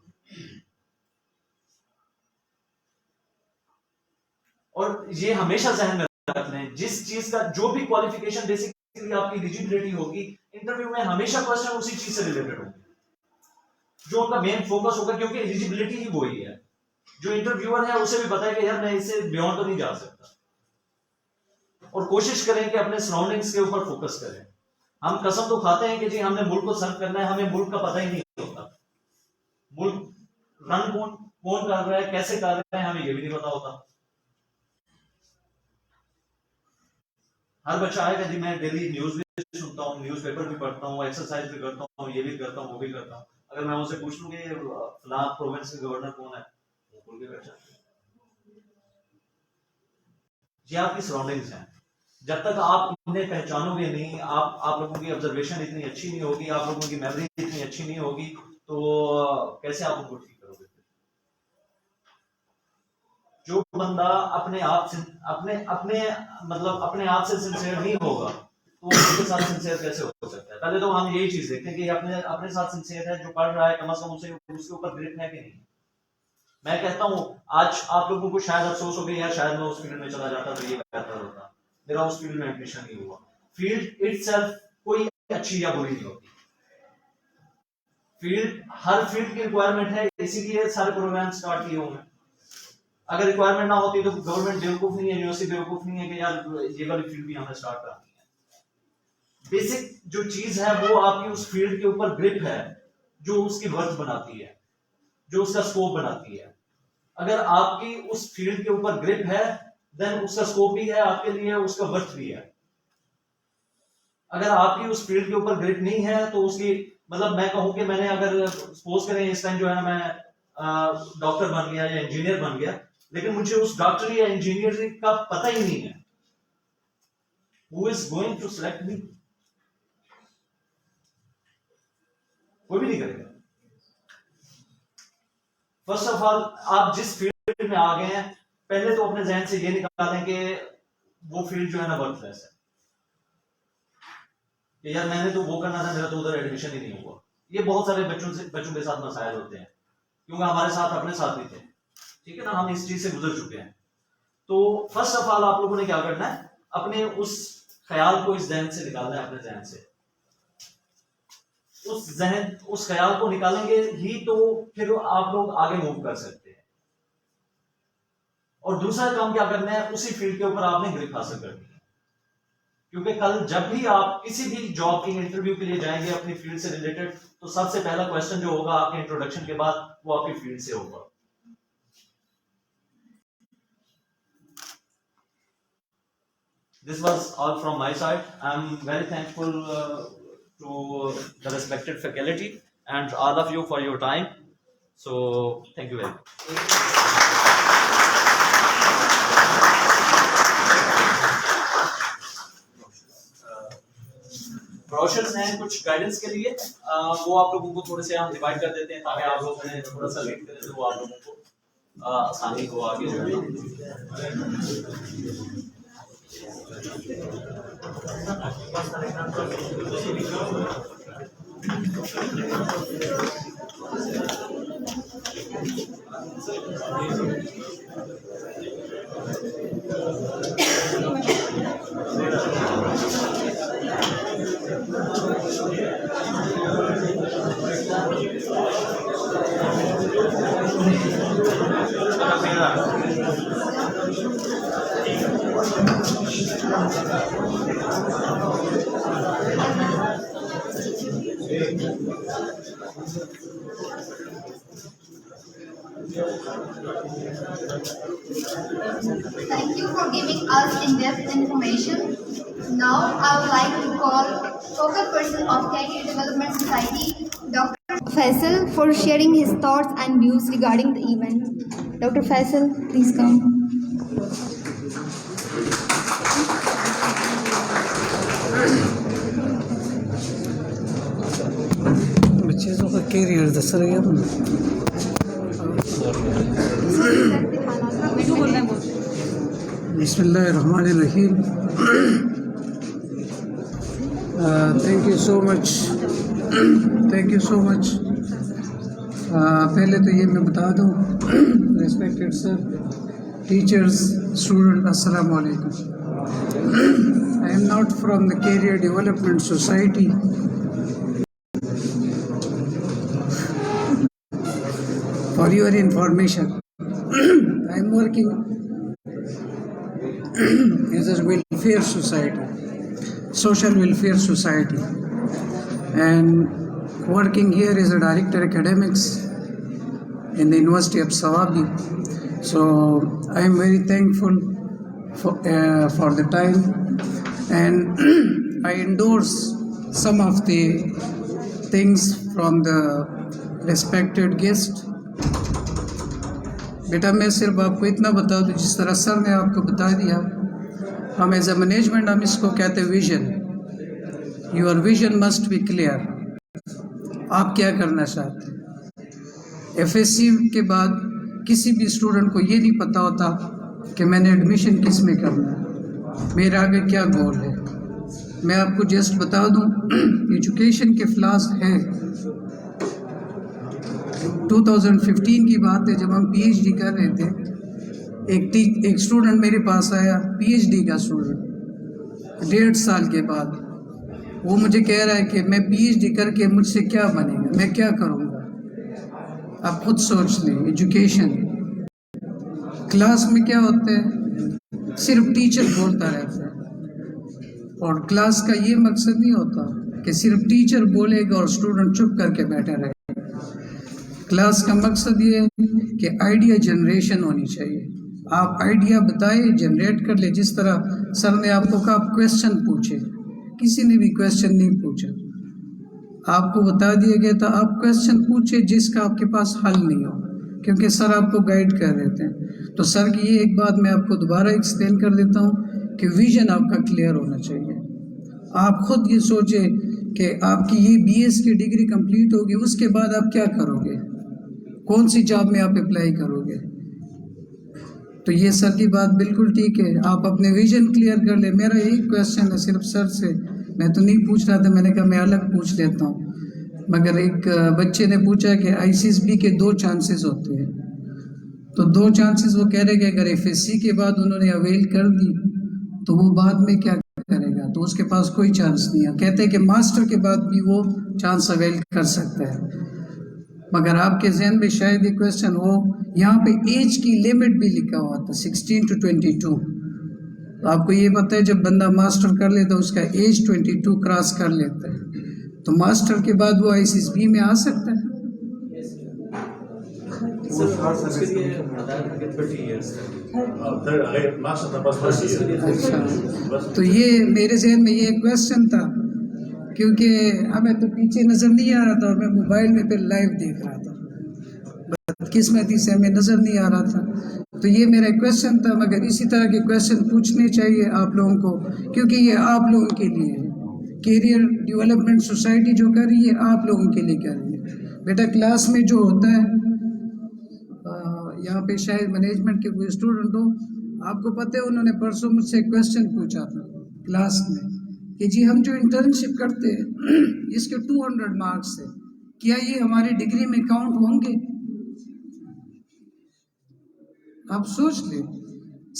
और ये हमेशा जहन में रख लें, जिस चीज का जो भी क्वालिफिकेशन बेसिकली आपकी एलिजिबिलिटी होगी, इंटरव्यू में हमेशा क्वेश्चन उसी चीज से रिलेटेड होंगे, जो उनका मेन फोकस होगा, क्योंकि एलिजिबिलिटी ही वही है। जो इंटरव्यूअर है उसे भी पता है कि यार मैं इससे बियॉन्ड तो नहीं जा सकता, और कोशिश करें कि अपने सराउंडिंग्स के ऊपर फोकस करें। हम कसम तो खाते हैं कि जी हमने मुल्क को सर्व करना है, हमें मुल्क का पता ही नहीं होता, मुल्क रन कौन कर रहा है, कैसे कर रहा है, हमें ये भी नहीं पता होता। हर बच्चा आएगा जी मैं डेली न्यूज भी सुनता हूँ, न्यूज़पेपर भी पढ़ता हूँ, एक्सरसाइज भी करता हूँ, ये भी करता हूँ, वो भी करता हूँ। अगर मैं उनसे पूछ लूँ कि फलां प्रोविंस के गवर्नर कौन है, वो भूल के बैठ जाते हैं। ये आपकी सराउंडिंग्स हैं, जब तक आप इन्हें पहचानोगे नहीं, आप लोगों की ऑब्जर्वेशन इतनी अच्छी नहीं होगी, आप लोगों की मेमोरी इतनी अच्छी नहीं होगी, तो कैसे आप उनको ठीक करोगे। जो बंदा अपने आप से अपने आप से सिंसियर नहीं होगा तो उसके साथ सिंसियर कैसे हो सकता है। पहले तो हम यही चीज देखते हैं कि अपने साथ सिंसियर है, जो पढ़ रहा है कम से कम उसके ऊपर ग्रिप है कि नहीं। मैं कहता हूँ आज आप लोगों को शायद अफसोस हो गया, यार शायद मैं उस फील्ड में चला जाता तो ये बेहतर होता, मेरा उस फील्ड में एडमिशन नहीं हुआ। फील्ड इटसेल्फ कोई अच्छी या बुरी नहीं होती, हर फील्ड की रिक्वायरमेंट है, इसीलिए सारे प्रोग्राम स्टार्ट किए होंगे। अगर रिक्वायरमेंट ना होती तो गवर्नमेंट बेवकूफ नहीं है, यूनिवर्सिटी बेवकूफ नहीं है कि यार ये वाली फील्ड भी हमें स्टार्ट करनी है। बेसिक जो चीज है वो आपकी उस फील्ड के ऊपर ग्रिप है, जो उसकी वर्थ बनाती है, जो उसका स्कोप बनाती है। अगर आपकी उस फील्ड के ऊपर ग्रिप है देन उसका स्कोप भी है आपके लिए, उसका वर्थ भी है। अगर आपकी उस फील्ड के ऊपर ग्रिप नहीं है तो उसकी मैं कहूं कि मैंने अगर सपोज करें इस टाइम जो है मैं डॉक्टर बन गया या इंजीनियर बन गया, लेकिन मुझे उस डॉक्टर या इंजीनियरिंग का पता ही नहीं है, who is going to select me, कोई भी नहीं करेगा। फर्स्ट ऑफ ऑल आप जिस फील्ड में आ गए हैं, पहले तो अपने जहन से ये निकालें कि वो फील्ड जो है ना वर्थलेस है, कि यार मैंने तो वो करना था, मेरा तो उधर एडमिशन ही नहीं हुआ। ये बहुत सारे बच्चों के साथ मसाइल होते हैं, क्योंकि हमारे साथ अपने साथ भी थे, ठीक है ना, हम इस चीज से गुजर चुके हैं। तो फर्स्ट ऑफ ऑल आप लोगों ने क्या करना है, अपने उस ख्याल को इस जहन से निकालना है, अपने जहन से उस ख्याल को निकालेंगे ही तो फिर आप लोग आगे मूव कर सकते हैं। और दूसरा काम क्या करना है, उसी फील्ड के ऊपर आपने ग्रिप हासिल करनी है, क्योंकि कल जब भी आप किसी भी जॉब की इंटरव्यू के लिए जाएंगे अपनी फील्ड से रिलेटेड, तो सबसे पहला क्वेश्चन जो होगा आपके इंट्रोडक्शन के बाद वो आपकी फील्ड से होगा। This was all from my side. I'm very thankful to the respected faculty and all of you for your time. So thank you very much. Brochures हैं कुछ गाइडेंस के लिए, वो आप लोगों को थोड़े से हम डिवाइड कर देते हैं ताकि आप लोग थोड़ा सा रीड करें तो वो आप लोगों को आसानी हो आगे जो Thank you for giving us in-depth information. Now I would like to call focal person of Career Development Society, Dr. Faisal for sharing his thoughts and views regarding the event. Dr. Faisal, please come. चीज़ों का career दस रही है बिस्मिल्लाहिर्रहमानिर्रहीम thank you so much पहले तो ये मैं बता दूं रिस्पेक्टेड सर टीचर्स स्टूडेंट अस्सलाम वालेकुम I am not from the career development society For your information, I am working as a welfare society, social welfare society, and working here as a director academics in the University of Sawabi. So I am very thankful for the time, and I endorse some of the things from the respected guest. बेटा मैं सिर्फ आपको इतना बता दूं जिस तरह sir ने आपको बता दिया हम एज अ मैनेजमेंट हम इसको कहते हैं vision your vision must be clear आप क्या करना चाहते हैं एफएससी के बाद किसी भी स्टूडेंट को ये नहीं पता होता कि मैंने एडमिशन किस में करना है मेरा आगे क्या गोल है मैं आपको जस्ट बता दूं एजुकेशन के फ्लास है 2015 की बात है जब हम पीएचडी कर रहे थे एक स्टूडेंट मेरे पास आया पीएचडी का स्टूडेंट 1.5 साल के बाद वो मुझे कह रहा है कि मैं पीएचडी करके मुझसे क्या बनेगा मैं क्या करूँगा आप खुद सोच लें एजुकेशन क्लास में क्या होता है सिर्फ टीचर बोलता रहता है और क्लास का ये मकसद नहीं होता कि सिर्फ टीचर बोलेगा और स्टूडेंट चुप करके बैठे रहे क्लास का मकसद ये है कि आइडिया जनरेशन होनी चाहिए आप आइडिया बताए जनरेट कर ले जिस तरह सर ने आपको कहा आप क्वेश्चन पूछे किसी ने भी क्वेश्चन नहीं पूछा आपको बता दिया गया था आप क्वेश्चन पूछे जिसका आपके पास हल नहीं हो क्योंकि सर आपको गाइड कर रहे थे तो सर की ये एक बात मैं आपको दोबारा एक्सप्लेन कर देता हूँ कि विजन आपका क्लियर होना चाहिए आप खुद ये सोचे कि आपकी ये बीएस की डिग्री कंप्लीट होगी उसके बाद आप क्या करोगे कौन सी जॉब में आप अप्लाई करोगे तो ये सर की बात बिल्कुल ठीक है आप अपने विजन क्लियर कर ले मेरा यही क्वेश्चन है सिर्फ सर से मैं तो नहीं पूछ रहा था मैंने कहा मैं अलग पूछ लेता हूँ मगर एक बच्चे ने पूछा कि आईसीएसबी के 2 चांसेस होते हैं तो 2 चांसेस वो कह रहे कि अगर एफएससी के बाद उन्होंने अवेल कर दी तो वो बाद में क्या करेगा तो उसके पास कोई चांस नहीं है कहते हैं कि मास्टर के बाद भी वो चांस अवेल कर सकता है मगर आपके जहन में शायद ये क्वेश्चन हो यहाँ पे एज की लिमिट भी लिखा हुआ था 16 to 22 तो आपको ये पता है जब बंदा मास्टर कर लेता है उसका एज 22 क्रॉस कर लेता है तो मास्टर के बाद वो आईसीएसबी में आ सकता है अच्छा तो ये मेरे जहन में ये क्वेश्चन था क्योंकि हमें तो पीछे नज़र नहीं आ रहा था और मैं मोबाइल में फिर लाइव देख रहा था बदकिस्मती से हमें नज़र नहीं आ रहा था तो ये मेरा क्वेश्चन था मगर इसी तरह के क्वेश्चन पूछने चाहिए आप लोगों को क्योंकि ये आप लोगों के लिए है कैरियर डेवलपमेंट सोसाइटी जो कर रही है आप लोगों के लिए कर रही है बेटा क्लास में जो होता है यहाँ पे शायद मैनेजमेंट के कोई स्टूडेंट हो आपको पता है उन्होंने परसों मुझसे क्वेश्चन पूछा था क्लास में कि जी हम जो इंटर्नशिप करते हैं इसके 200 मार्क्स है क्या ये हमारी डिग्री में काउंट होंगे आप सोच ले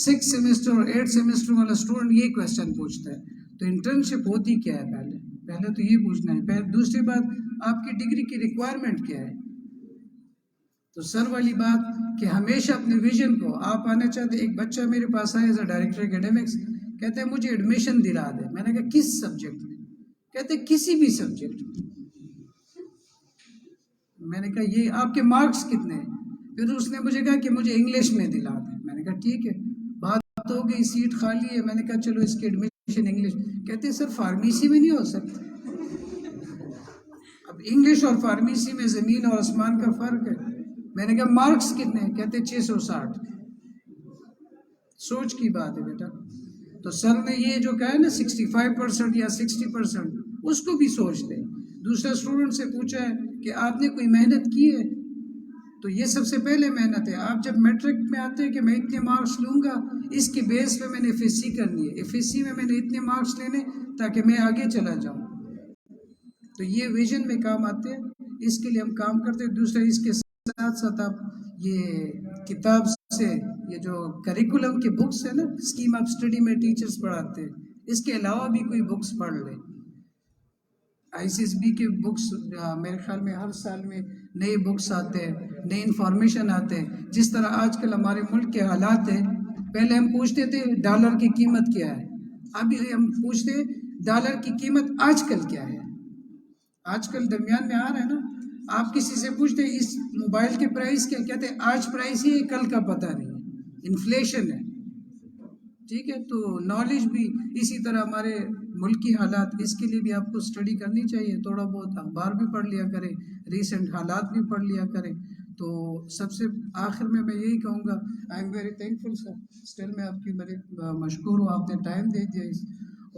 6 सेमेस्टर और 8 सेमेस्टर वाला स्टूडेंट ये क्वेश्चन पूछता है तो इंटर्नशिप होती क्या है पहले तो ये पूछना है पहले दूसरी बात आपकी डिग्री की रिक्वायरमेंट क्या है तो सर वाली बात कि हमेशा अपने विजन को आप आना चाहते एक बच्चा मेरे पास आया एज अ डायरेक्टर एकेडमिक्स कहते हैं मुझे एडमिशन दिला दे मैंने कहा किस सब्जेक्ट में कहते किसी भी सब्जेक्ट में मैंने कहा ये आपके मार्क्स कितने हैं फिर उसने मुझे कहा कि मुझे इंग्लिश में दिला दे मैंने कहा ठीक है बात हो गई सीट खाली है मैंने कहा चलो इसकी एडमिशन इंग्लिश कहते सर फार्मेसी में नहीं हो सकता अब अब इंग्लिश और फार्मेसी में ज़मीन और आसमान का फ़र्क है। मैंने कहा मार्क्स कितने हैं? कहते 660। सोच की बात है बेटा। तो सर ने ये जो कहा है ना 65% या 60%, उसको भी सोच दें। दूसरा स्टूडेंट से पूछा है कि आपने कोई मेहनत की है, तो ये सबसे पहले मेहनत है। आप जब मैट्रिक में आते हैं कि मैं इतने मार्क्स लूँगा, इसके बेस पे मैंने एफएससी करनी है, एफएससी में मैंने इतने मार्क्स लेने ताकि मैं आगे चला जाऊँ। तो ये विजन में काम आते हैं, इसके लिए हम काम करते हैं। दूसरा, इसके साथ साथ आप ये किताब से ये जो करिकुलम की बुक्स है ना, स्कीम ऑफ स्टडी में टीचर्स पढ़ाते हैं, इसके अलावा भी कोई बुक्स पढ़ लें। आईसीएसबी के बुक्स मेरे ख्याल में हर साल में नए बुक्स आते हैं, नए इन्फॉर्मेशन आते हैं। जिस तरह आजकल हमारे मुल्क के हालात हैं, पहले हम पूछते थे डॉलर की कीमत क्या है, अभी हम पूछते हैं डॉलर की कीमत आजकल क्या है। आजकल दरमियान में आ रहा है ना, आप किसी से पूछते हैं इस मोबाइल के प्राइस क्या, कहते हैं आज प्राइस ही है, कल का पता नहीं, इन्फ्लेशन है। ठीक है, तो नॉलेज भी इसी तरह हमारे मुल्क की हालात, इसके लिए भी आपको स्टडी करनी चाहिए। थोड़ा बहुत अखबार भी पढ़ लिया करें, रीसेंट हालात भी पढ़ लिया करें। तो सबसे आखिर में मैं यही कहूँगा, I am very thankful sir, still मैं आपकी बड़े मशहूर हूँ, आपने टाइम दे दिया इस।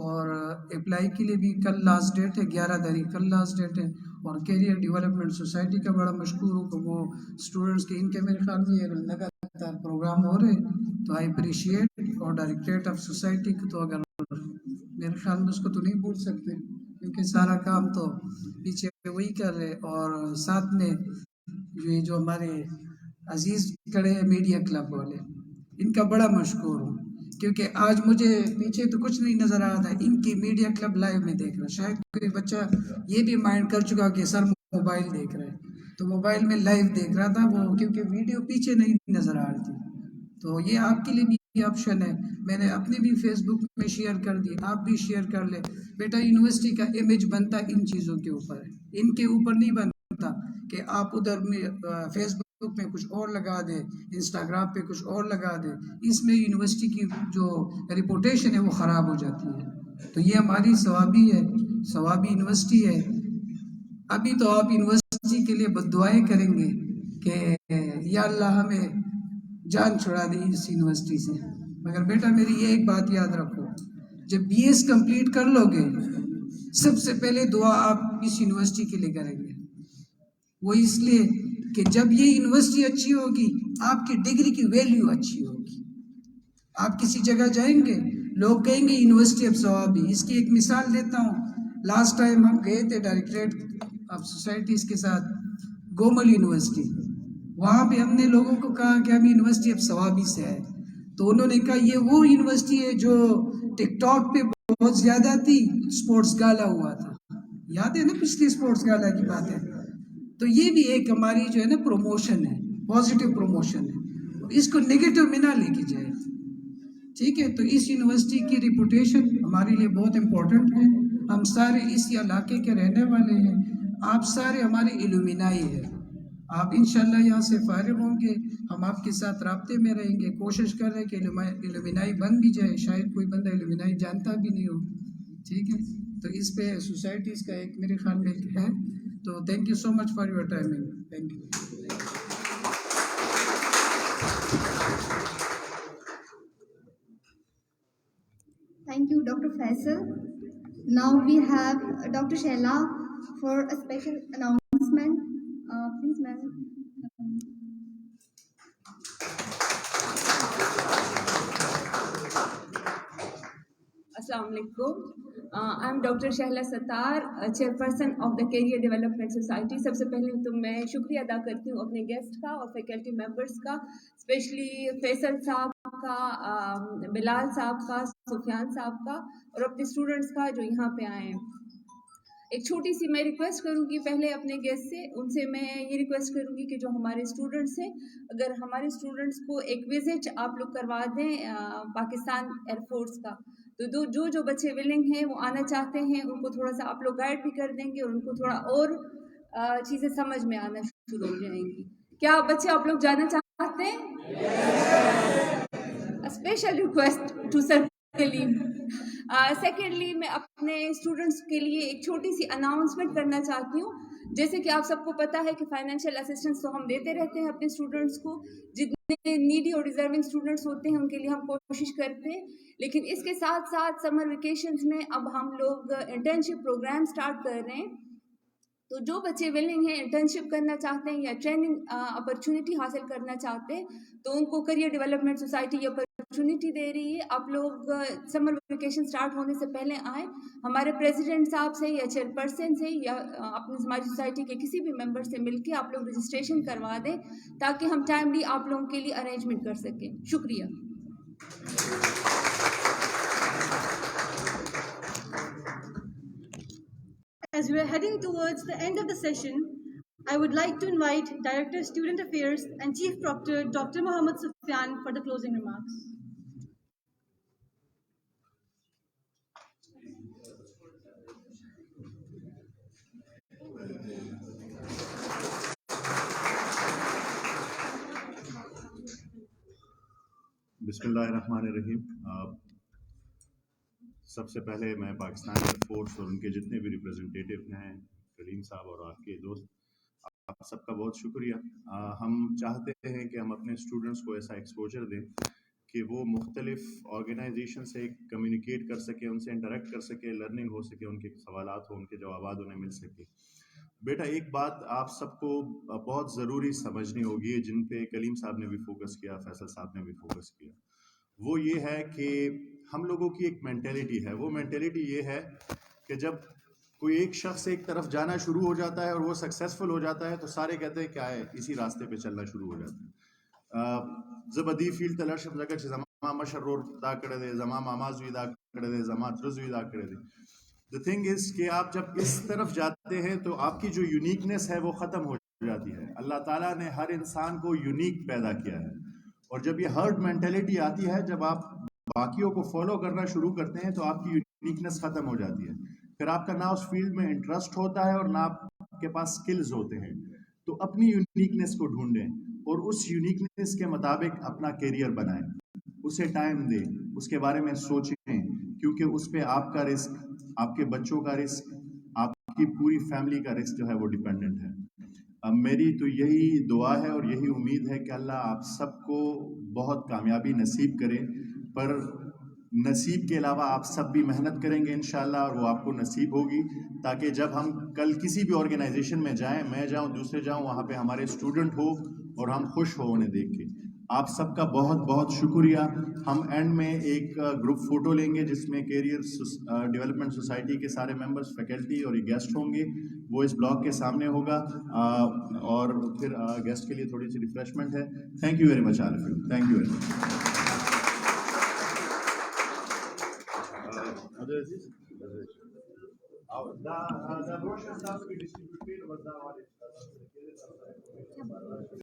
और अप्लाई के लिए भी कल लास्ट डेट है, 11 तारीख कल लास्ट डेट है। और कैरियर डेवलपमेंट सोसाइटी का बड़ा मशहूर हूँ, तो वो स्टूडेंट्स के इनके मेरे ख्याल में लगातार प्रोग्राम हो रहे हैं, तो आई अप्रिशिएट। और डायरेक्टरेट ऑफ सोसाइटी को तो अगर मेरे ख्याल में उसको तो नहीं भूल सकते, क्योंकि सारा काम तो पीछे वही कर रहे। और साथ में ये जो हमारे अजीज़ खड़े हैं मीडिया क्लब वाले, इनका बड़ा मशहूर हूँ, क्योंकि आज मुझे पीछे तो कुछ नहीं नज़र आ रहा था, इनकी मीडिया क्लब लाइव में देख रहा। शायद कोई बच्चा ये भी माइंड कर चुका कि सर मोबाइल देख रहा है, तो मोबाइल में लाइव देख रहा था वो, क्योंकि वीडियो पीछे नहीं नज़र आ रही थी। तो ये आपके लिए भी ऑप्शन है, मैंने अपने भी फेसबुक में शेयर कर दी, आप भी शेयर कर ले। बेटा यूनिवर्सिटी का इमेज बनता इन चीज़ों के ऊपर है, इनके ऊपर नहीं बनता कि आप उधर में फेसबुक में कुछ और लगा दें, इंस्टाग्राम पे कुछ और लगा दें। इसमें यूनिवर्सिटी की जो रिपोर्टेशन है वो ख़राब हो जाती है। तो ये हमारी सवाबी है, सवाबी यूनिवर्सिटी है। अभी तो आप यूनिवर्सिटी के लिए बद्दुआएं करेंगे कि या अल्लाह हमें जान छुड़ा दी इस यूनिवर्सिटी से। मगर बेटा मेरी ये एक बात याद रखो, जब बीएस कंप्लीट कर लोगे, सबसे पहले दुआ आप इस यूनिवर्सिटी के लिए करेंगे। वो इसलिए कि जब ये यूनिवर्सिटी अच्छी होगी, आपकी डिग्री की वैल्यू अच्छी होगी। आप किसी जगह जाएंगे, लोग कहेंगे यूनिवर्सिटी ऑफ सवाबी। इसकी एक मिसाल देता हूँ, लास्ट टाइम हम गए थे डायरेक्टरेट ऑफ सोसाइटीज़ के साथ गोमल यूनिवर्सिटी। वहाँ पे हमने लोगों को कहा कि हम यूनिवर्सिटी ऑफ सवाबी से आए, तो उन्होंने कहा ये वो यूनिवर्सिटी है जो टिकटॉक पे बहुत ज़्यादा थी, स्पोर्ट्स गाला हुआ था, याद है ना, पिछली स्पोर्ट्स गाला की बात है। तो ये भी एक हमारी जो है ना प्रमोशन है, पॉजिटिव प्रमोशन है, इसको नेगेटिव में ना लेके जाए। ठीक है, तो इस यूनिवर्सिटी की रिपुटेशन हमारे लिए बहुत इम्पोर्टेंट है। हम सारे इस इलाके के रहने वाले हैं, आप सारे हमारे इल्यूमिनाई हैं। आप इंशाल्लाह यहाँ से फारिग होंगे, हम आपके साथ राब्ते में रहेंगे। कोशिश कर रहे हैं कि इल्यूमिनाई बन भी जाए, शायद कोई बंदा इल्यूमिनाई जानता भी नहीं हो। ठीक है, तो इस पे सोसाइटीज़ का एक मेरे ख्याल में है। तो thank you so much for your timing, thank you. Thank you, Dr. Faisal. Now we have Dr. Shaila for a special announcement. Please, ma'am. Assalamu alaikum. I'm Dr. Shaila Sattar, chairperson of the Career Development Society. सबसे पहले तो मैं शुक्रिया अदा करती हूँ अपने guest का और फैकल्टी मेंबर्स का, स्पेशली फैसल साहब का, बिलाल साहब का, सुफियान साहब का और अपने स्टूडेंट्स का जो यहाँ पे आए हैं। एक छोटी सी मैं रिक्वेस्ट करूँगी पहले अपने गेस्ट से, उनसे मैं ये रिक्वेस्ट करूँगी कि जो हमारे स्टूडेंट्स हैं, अगर हमारे स्टूडेंट्स को एक विज़िट आप लोग करवा दें पाकिस्तान एयरफोर्स का, तो जो बच्चे विलिंग हैं वो आना चाहते हैं, उनको थोड़ा सा आप लोग गाइड भी कर देंगे और उनको थोड़ा और चीज़ें समझ में आना शुरू हो जाएंगी। क्या बच्चे आप लोग जाना चाहते हैं? Special request to sir secondly मैं अपने स्टूडेंट्स के लिए एक छोटी सी अनाउंसमेंट करना चाहती हूँ। जैसे कि आप सबको पता है कि फाइनेंशियल असिस्टेंस तो हम देते रहते हैं अपने स्टूडेंट्स को, जितने नीडी और डिजर्विंग स्टूडेंट्स होते हैं उनके लिए हम कोशिश करते हैं, लेकिन इसके साथ साथ समर वेकेशंस में अब हम लोग इंटर्नशिप प्रोग्राम स्टार्ट कर रहे हैं। तो जो बच्चे विलिंग हैं, इंटर्नशिप करना चाहते हैं या ट्रेनिंग अपॉर्चुनिटी हासिल करना चाहते हैं, तो उनको करियर डेवलपमेंट सोसाइटी ये अपॉर्चुनिटी दे रही है। आप लोग समर वेकेशन स्टार्ट होने से पहले आए, हमारे प्रेसिडेंट साहब से या चेयरपर्सन से या अपनी समाज सोसाइटी के किसी भी मेंबर से मिलके आप लोग रजिस्ट्रेशन करवा दें, ताकि हम टाइमली आप लोगों के लिए अरेंजमेंट कर सकें। शुक्रिया। As we are heading towards the end of the session, I would like to invite Director Student Affairs and Chief Proctor Dr. Mohammad Sufyan for the closing remarks. बिस्मिल्लाहिर्रहमानिर्रहीम। सबसे पहले मैं पाकिस्तान एयरफोर्स और उनके जितने भी रिप्रेजेंटेटिव हैं, करीम साहब और आपके दोस्त, आप सबका बहुत शुक्रिया। हम चाहते हैं कि हम अपने स्टूडेंट्स को ऐसा एक्सपोजर दें कि वो मुख्तलिफ ऑर्गेनाइजेशन से कम्युनिकेट कर सके, उनसे इंटरेक्ट कर सके, लर्निंग हो सके, उनके सवालात हो, उनके जवाबात उन्हें मिल सके। बेटा, एक बात आप सबको बहुत ज़रूरी समझनी होगी, जिन पे कलीम साहब ने भी फोकस किया, फैसल साहब ने भी फोकस किया, वो ये है कि हम लोगों की एक मेंटेलिटी है। वो मेंटेलिटी ये है कि जब कोई एक शख्स एक तरफ जाना शुरू हो जाता है और वो सक्सेसफुल हो जाता है, तो सारे कहते हैं क्या है, इसी रास्ते पे चलना शुरू हो जाता है। ज़बदी फील तलश जगह जमा मशरूर दा कर दे, जमा मामाज़ दा कर दे, जमा त्रज़ दा कर दे। द थिंग इज़ कि आप जब इस तरफ जाते हैं तो आपकी जो यूनिकनेस है वो ख़त्म हो जाती है। अल्लाह ताला ने हर इंसान को यूनिक पैदा किया है, और जब ये हर्ड मेंटेलिटी आती है, जब आप बाकियों को फॉलो करना शुरू करते हैं, तो आपकी यूनिकनेस ख़त्म हो जाती है। फिर आपका ना उस फील्ड में इंटरेस्ट होता है और ना आपके पास स्किल्स होते हैं। तो अपनी यूनिकनेस को ढूंढें और उस यूनिकनेस के मुताबिक अपना करियर बनाएं, उसे टाइम दें, उसके बारे में सोचें, क्योंकि उस पर आपका रिस्क, आपके बच्चों का रिस्क, आपकी पूरी फैमिली का रिस्क जो है वो डिपेंडेंट है। अब मेरी तो यही दुआ है और यही उम्मीद है कि अल्लाह आप सबको बहुत कामयाबी नसीब करे, पर नसीब के अलावा आप सब भी मेहनत करेंगे इंशाअल्लाह, और वो आपको नसीब होगी, ताकि जब हम कल किसी भी ऑर्गेनाइजेशन में जाएं, मैं जाऊं, दूसरे जाऊं, वहाँ पे हमारे स्टूडेंट हो और हम खुश हो उन्हें देख के। आप सबका बहुत बहुत शुक्रिया। हम एंड में एक ग्रुप फ़ोटो लेंगे जिसमें कैरियर डेवलपमेंट सोसाइटी के सारे मेंबर्स, फैकल्टी और गेस्ट होंगे। वो इस ब्लॉक के सामने होगा, और फिर गेस्ट के लिए थोड़ी सी रिफ्रेशमेंट है। Thank you very much all of you. Thank you very much.